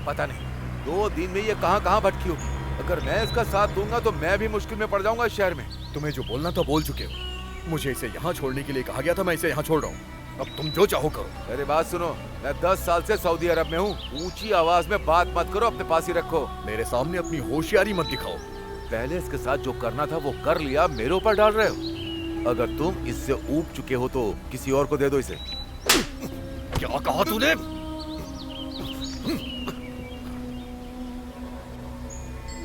पता नहीं 2 दिन में ये कहाँ भटकी होगी। अगर मैं इसका साथ दूंगा तो मैं भी मुश्किल में पड़ जाऊंगा इस शहर में। तुम्हें जो बोलना था बोल चुके हो। मुझे इसे यहाँ छोड़ने के लिए कहा गया था, मैं इसे यहाँ छोड़ रहा हूँ। अब तुम जो चाहो करो। मेरी बात सुनो, मैं 10 साल से सऊदी अरब में हूँ। ऊंची आवाज में बात मत करो, अपने पास ही रखो। मेरे सामने अपनी होशियारी मत दिखाओ। पहले इसके साथ जो करना था वो कर लिया, मेरे ऊपर डाल रहे हो। अगर तुम इससे ऊब चुके हो तो किसी और को दे दो इसे। क्या कहा तूने?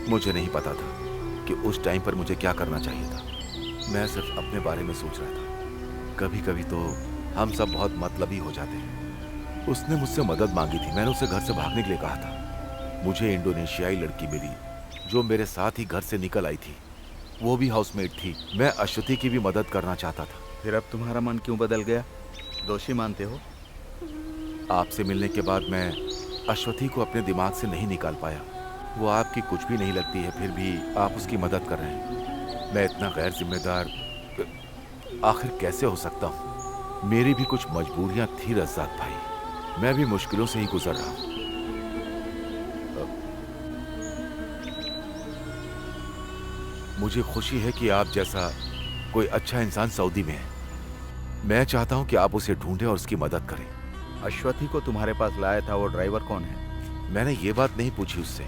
मुझे नहीं पता था कि उस टाइम पर मुझे क्या करना चाहिए था। मैं सिर्फ अपने बारे में सोच रहा था। कभी कभी तो हम सब बहुत मतलबी हो जाते हैं। उसने मुझसे मदद मांगी थी, मैंने उसे घर से भागने के लिए कहा था। मुझे इंडोनेशियाई लड़की मिली जो मेरे साथ ही घर से निकल आई थी। वो भी हाउसमेट थी। मैं अश्वथी की भी मदद करना चाहता था। फिर अब तुम्हारा मन क्यों बदल गया? दोषी मानते हो? आपसे मिलने के बाद मैं अश्वथी को अपने दिमाग से नहीं निकाल पाया। वो आपकी कुछ भी नहीं लगती है, फिर भी आप उसकी मदद कर रहे हैं। मैं इतना गैर जिम्मेदार आखिर कैसे हो सकता हूँ? मेरी भी कुछ मजबूरियां थी रज़ाक भाई, मैं भी मुश्किलों से ही गुजर रहा हूँ। मुझे खुशी है कि आप जैसा कोई अच्छा इंसान सऊदी में है। मैं चाहता हूँ कि आप उसे ढूंढें और उसकी मदद करें। अश्वथी को तुम्हारे पास लाया था, वो ड्राइवर कौन है? मैंने ये बात नहीं पूछी उससे।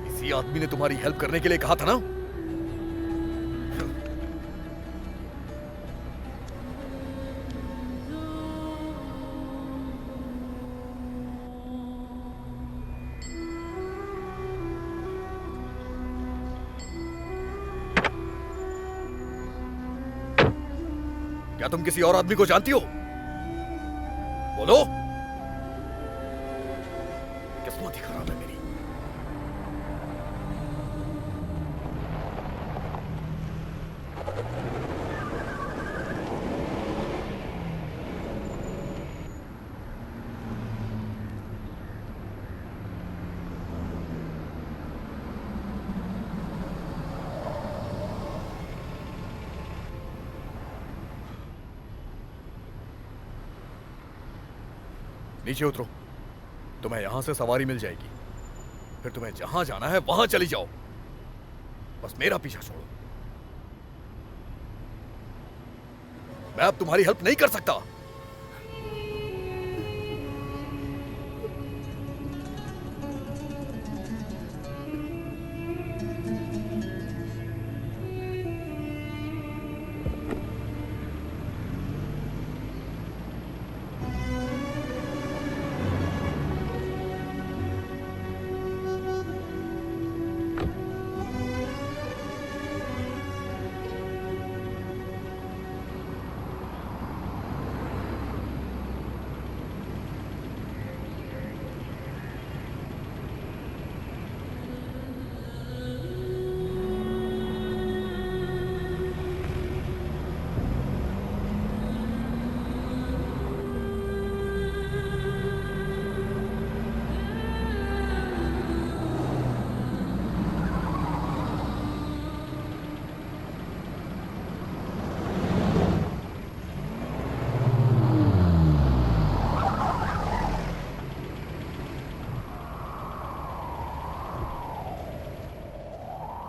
इसी आदमी ने तुम्हारी हेल्प करने के लिए कहा था ना? क्या तुम किसी और आदमी को जानती हो? बोलो। किस्मत ही खराब है मेरी। नीचे उतरो, तुम्हें यहां से सवारी मिल जाएगी। फिर तुम्हें जहां जाना है वहां चली जाओ, बस मेरा पीछा छोड़ो। मैं अब तुम्हारी हेल्प नहीं कर सकता।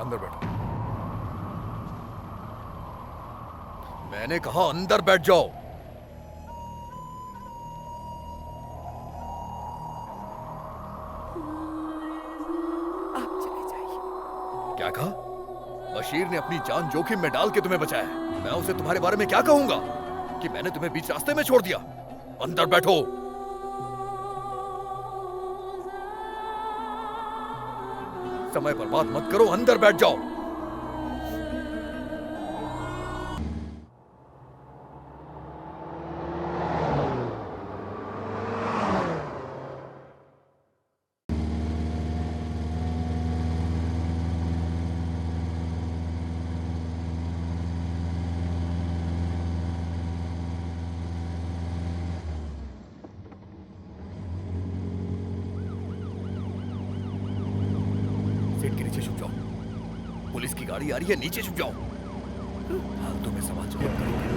अंदर बैठो। मैंने कहा अंदर बैठ जाओ। आप चले जाइए। क्या कहा? बशीर ने अपनी जान जोखिम में डाल के तुम्हें बचाया। मैं उसे तुम्हारे बारे में क्या कहूंगा कि मैंने तुम्हें बीच रास्ते में छोड़ दिया? अंदर बैठो। समय बर्बाद मत करो, अंदर बैठ जाओ। सीट के नीचे छुप जाओ। पुलिस की गाड़ी आ रही है, नीचे छुप जाओ। हाल तुम्हें सवाल जवाब करेंगे।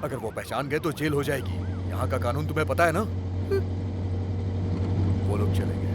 अगर वो पहचान गए तो जेल हो जाएगी। यहाँ का कानून तुम्हें पता है ना? वो लोग चले गए।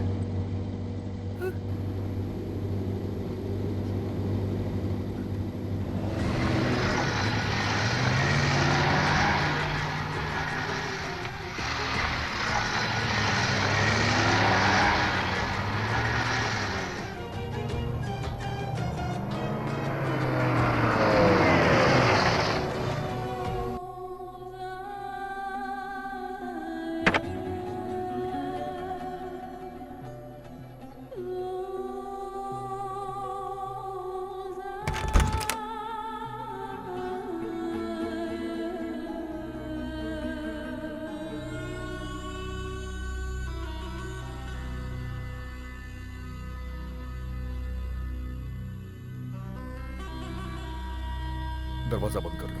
दरवाजा बंद कर लो।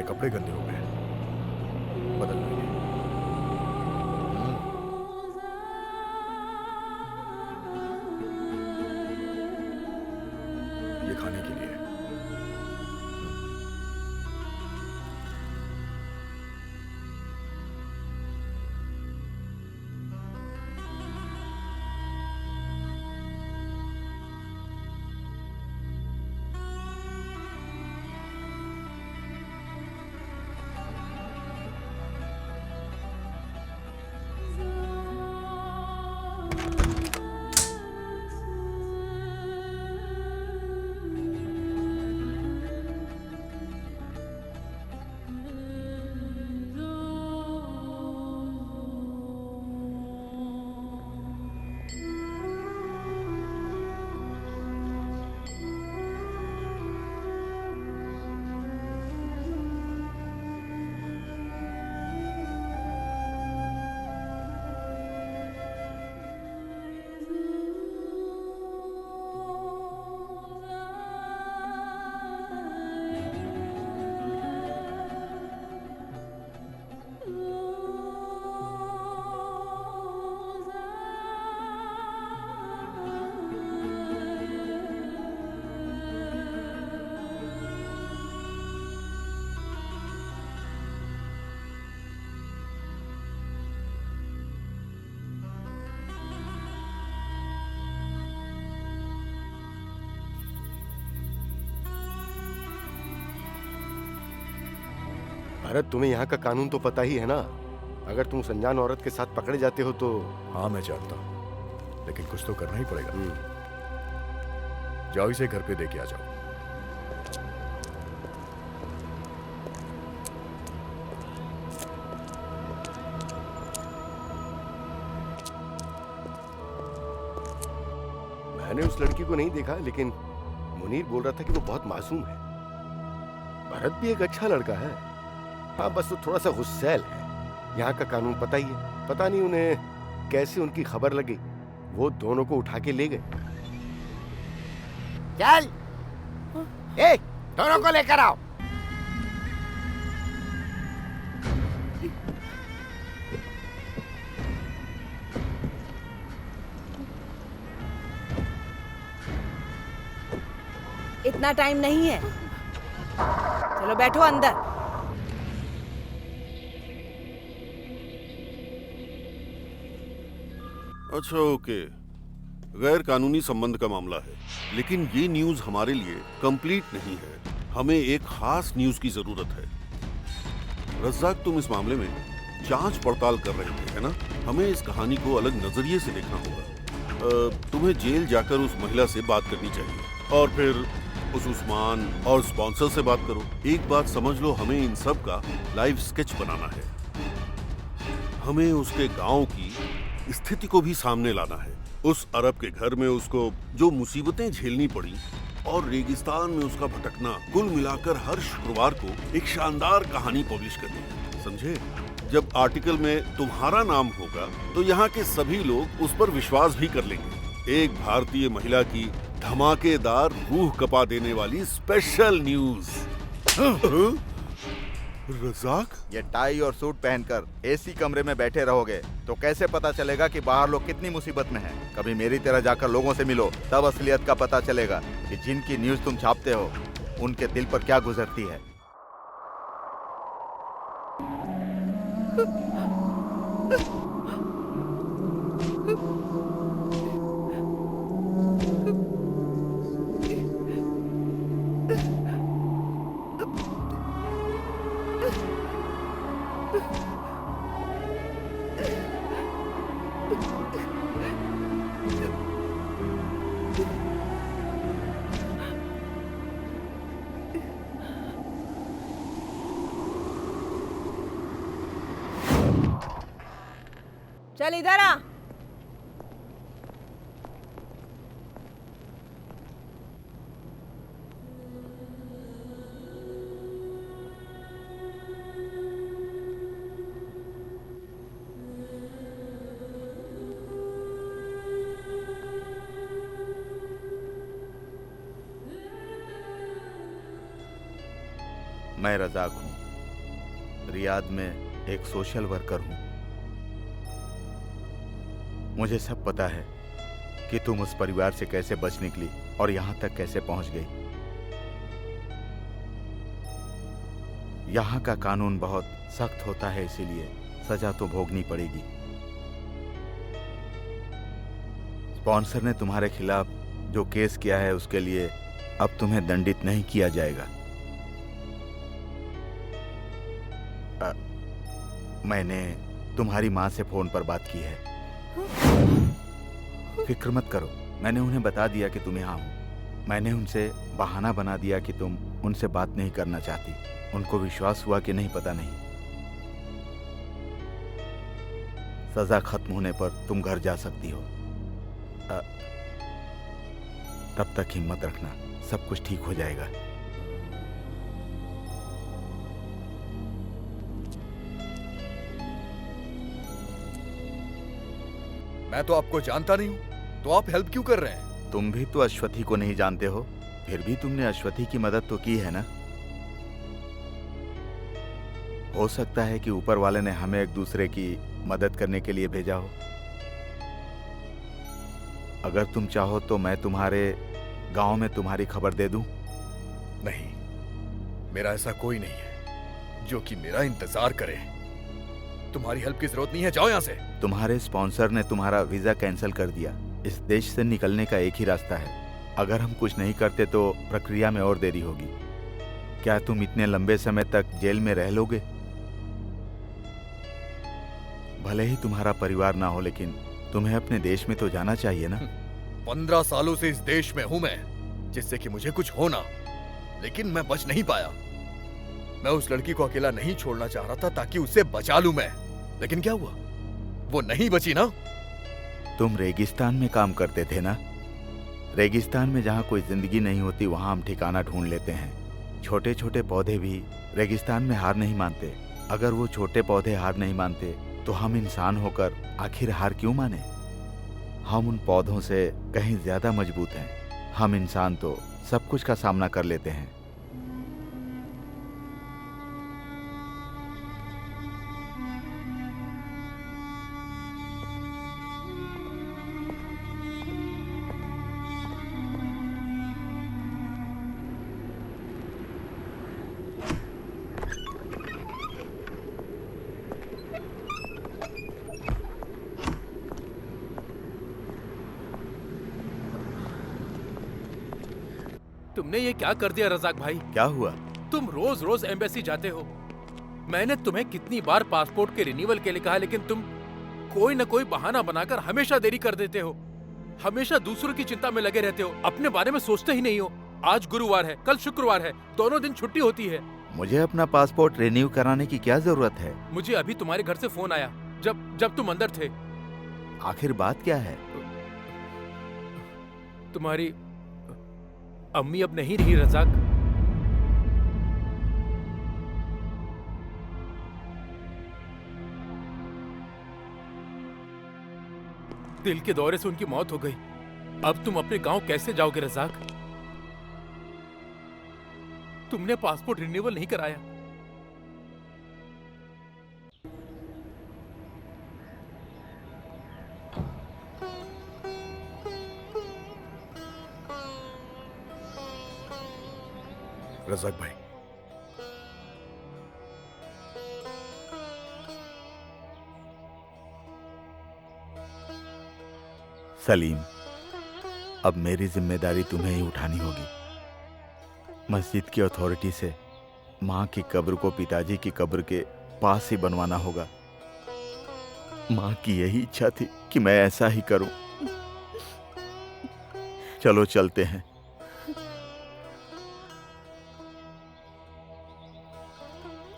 तुम्हारे कपड़े गंदे हो गए, बदल लेंगे। ये खाने के लिए। भरत, तुम्हें यहाँ का कानून तो पता ही है ना। अगर तुम अनजान औरत के साथ पकड़े जाते हो तो। हाँ मैं जानता हूँ, लेकिन कुछ तो करना ही पड़ेगा। जाओ इसे घर पे देके आ जाओ। मैंने उस लड़की को नहीं देखा, लेकिन मुनीर बोल रहा था कि वो बहुत मासूम है। भरत भी एक अच्छा लड़का है। हाँ, बस वो थोड़ा सा गुस्सैल है। यहाँ का कानून पता ही है। पता नहीं उन्हें कैसे उनकी खबर लगी, वो दोनों को उठा के ले गए। चल, दोनों को लेकर आओ। इतना टाइम नहीं है, चलो बैठो अंदर। अच्छा, ओके। गैर कानूनी संबंध का मामला है, लेकिन ये न्यूज हमारे लिए कंप्लीट नहीं है। हमें एक खास न्यूज की जरूरत है। रज्जाक, तुम इस मामले में जांच पड़ताल कर रहे थे, है ना? हमें इस कहानी को अलग नजरिए से देखना होगा। तुम्हें जेल जाकर उस महिला से बात करनी चाहिए और फिर उस उस्मान और स्पॉन्सर से बात करो। एक बात समझ लो, हमें इन सब का लाइव स्केच बनाना है। हमें उसके गांव की स्थिति को भी सामने लाना है। उस अरब के घर में उसको जो मुसीबतें झेलनी पड़ी और रेगिस्तान में उसका भटकना, कुल मिलाकर हर शुक्रवार को एक शानदार कहानी पब्लिश करनी है, समझे? जब आर्टिकल में तुम्हारा नाम होगा तो यहाँ के सभी लोग उस पर विश्वास भी कर लेंगे। एक भारतीय महिला की धमाकेदार, रूह कपा देने वाली स्पेशल न्यूज। रज़ाक, ये टाई और सूट पहनकर एसी कमरे में बैठे रहोगे तो कैसे पता चलेगा कि बाहर लोग कितनी मुसीबत में हैं? कभी मेरी तरह जाकर लोगों से मिलो, तब असलियत का पता चलेगा कि जिनकी न्यूज तुम छापते हो उनके दिल पर क्या गुजरती है। चल इधर आ। मैं रज़ाक हूँ, रियाद में एक सोशल वर्कर हूँ। मुझे सब पता है कि तुम उस परिवार से कैसे बच निकली और यहाँ तक कैसे पहुँच गई। यहाँ का कानून बहुत सख्त होता है, इसीलिए सजा तो भोगनी पड़ेगी। स्पॉन्सर ने तुम्हारे खिलाफ जो केस किया है उसके लिए अब तुम्हें दंडित नहीं किया जाएगा। मैंने तुम्हारी माँ से फोन पर बात की है। फिक्र मत करो, मैंने उन्हें बता दिया कि तुम यहाँ हो। मैंने उनसे बहाना बना दिया कि तुम उनसे बात नहीं करना चाहती। उनको विश्वास हुआ कि नहीं, पता नहीं। सजा खत्म होने पर तुम घर जा सकती हो। तब तक हिम्मत रखना, सब कुछ ठीक हो जाएगा। मैं तो आपको जानता नहीं हूं, तो आप हेल्प क्यों कर रहे हैं? तुम भी तो अश्वथी को नहीं जानते हो, फिर भी तुमने अश्वथी की मदद तो की है ना। हो सकता है कि ऊपर वाले ने हमें एक दूसरे की मदद करने के लिए भेजा हो। अगर तुम चाहो तो मैं तुम्हारे गांव में तुम्हारी खबर दे दूं। नहीं, मेरा ऐसा कोई नहीं है जो कि मेरा इंतजार करे। तुम्हारी हेल्प की जरूरत नहीं है, जाओ यहाँ से। तुम्हारे स्पॉन्सर ने तुम्हारा वीजा कैंसिल कर दिया। इस देश से निकलने का एक ही रास्ता है। अगर हम कुछ नहीं करते तो प्रक्रिया में और देरी होगी। क्या तुम इतने लंबे समय तक जेल में रह लोगे? भले ही तुम्हारा परिवार ना हो, लेकिन तुम्हें अपने देश में तो जाना चाहिए ना। 15 सालों से इस देश में हूं मैं, जिससे कि मुझे कुछ हो ना, लेकिन मैं बच नहीं पाया। मैं उस लड़की को अकेला नहीं छोड़ना चाह रहा था ताकि उसे बचा लूं मैं, लेकिन क्या हुआ? वो नहीं बची ना। तुम रेगिस्तान में काम करते थे ना। रेगिस्तान में जहाँ कोई जिंदगी नहीं होती वहाँ हम ठिकाना ढूंढ लेते हैं। छोटे छोटे पौधे भी रेगिस्तान में हार नहीं मानते। अगर वो छोटे पौधे हार नहीं मानते तो हम इंसान होकर आखिर हार क्यों माने? हम उन पौधों से कहीं ज्यादा मजबूत हैं। हम इंसान तो सब कुछ का सामना कर लेते हैं। तुमने ये क्या कर दिया रजाक भाई? क्या हुआ? तुम रोज रोज एम्बेसी जाते हो। मैंने तुम्हें कितनी बार पासपोर्ट के रिन्यूअल के लिए कहा, लेकिन तुम कोई न कोई बहाना बनाकर हमेशा देरी कर देते हो। हमेशा दूसरों की चिंता में लगे रहते हो, अपने बारे में सोचते ही नहीं हो। आज गुरुवार है, कल शुक्रवार है, दोनों दिन छुट्टी होती है। मुझे अपना पासपोर्ट रिन्यू कराने की क्या जरूरत है? मुझे अभी तुम्हारे घर से फोन आया जब तुम अंदर थे। आखिर बात क्या है? तुम्हारी अम्मी अब नहीं रही रजाक। दिल के दौरे से उनकी मौत हो गई। अब तुम अपने गांव कैसे जाओगे रजाक? तुमने पासपोर्ट रिन्यूअल नहीं कराया। रज़ाक भाई, सलीम, अब मेरी जिम्मेदारी तुम्हें ही उठानी होगी। मस्जिद की अथॉरिटी से माँ की कब्र को पिताजी की कब्र के पास ही बनवाना होगा। माँ की यही इच्छा थी कि मैं ऐसा ही करूं। चलो चलते हैं।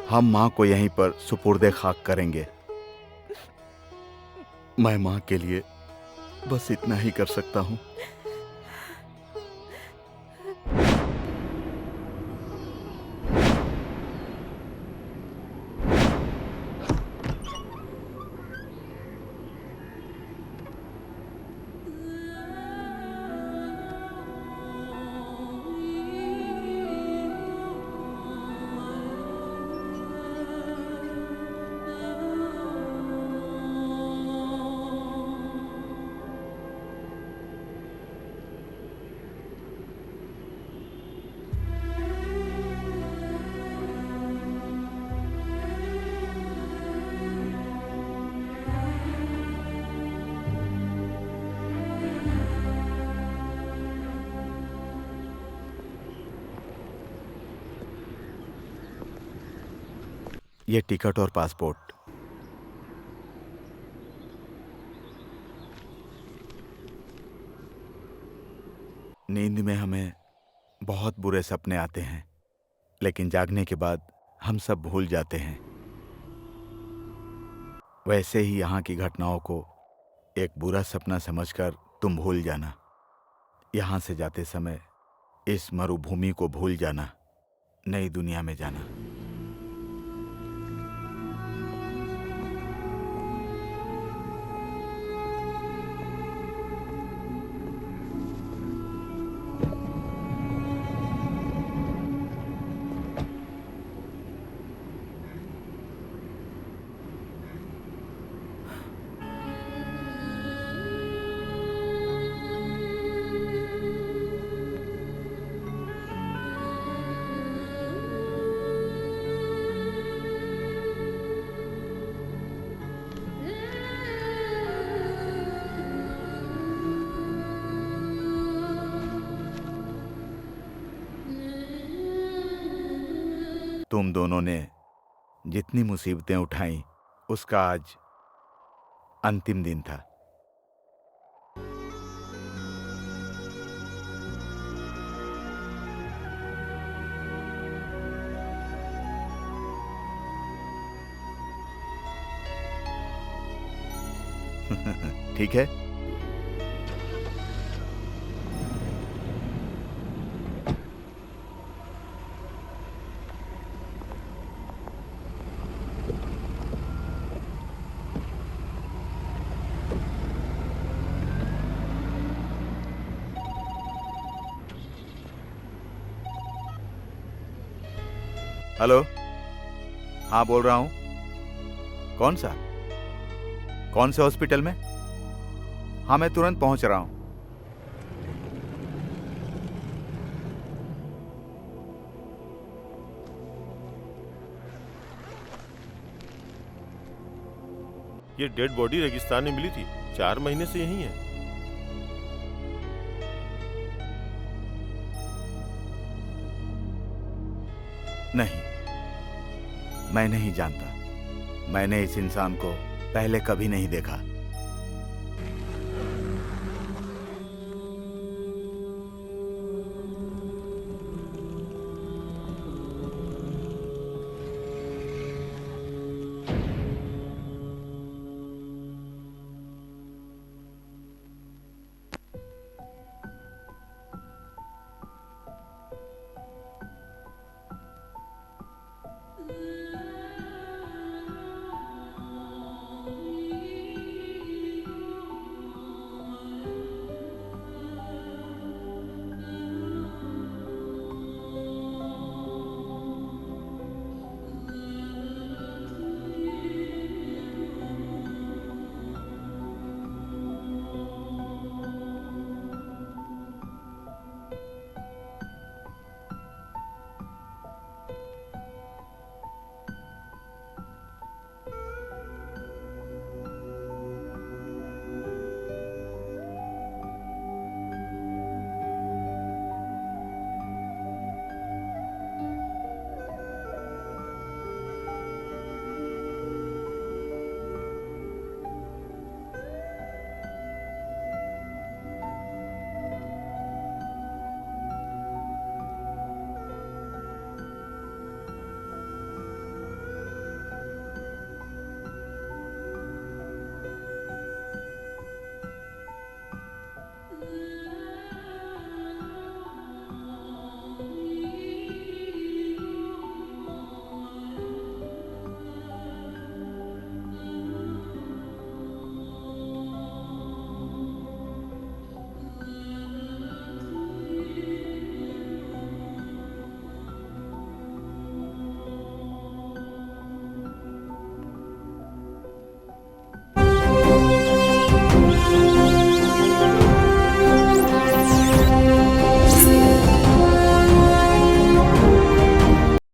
हम माँ को यहीं पर सुपुर्दे खाक करेंगे। मैं माँ के लिए बस इतना ही कर सकता हूँ। ये टिकट और पासपोर्ट। नींद में हमें बहुत बुरे सपने आते हैं, लेकिन जागने के बाद हम सब भूल जाते हैं। वैसे ही यहाँ की घटनाओं को एक बुरा सपना समझकर तुम भूल जाना। यहाँ से जाते समय इस मरुभूमि को भूल जाना, नई दुनिया में जाना। तुम दोनों ने जितनी मुसीबतें उठाई, उसका आज अंतिम दिन था। ठीक है? हेलो, हाँ बोल रहा हूँ। कौन सा? कौन से हॉस्पिटल में? हाँ मैं तुरंत पहुंच रहा हूँ। ये डेड बॉडी रेगिस्तान में मिली थी, 4 महीने से यहीं है। नहीं, मैं नहीं जानता। मैंने इस इंसान को पहले कभी नहीं देखा।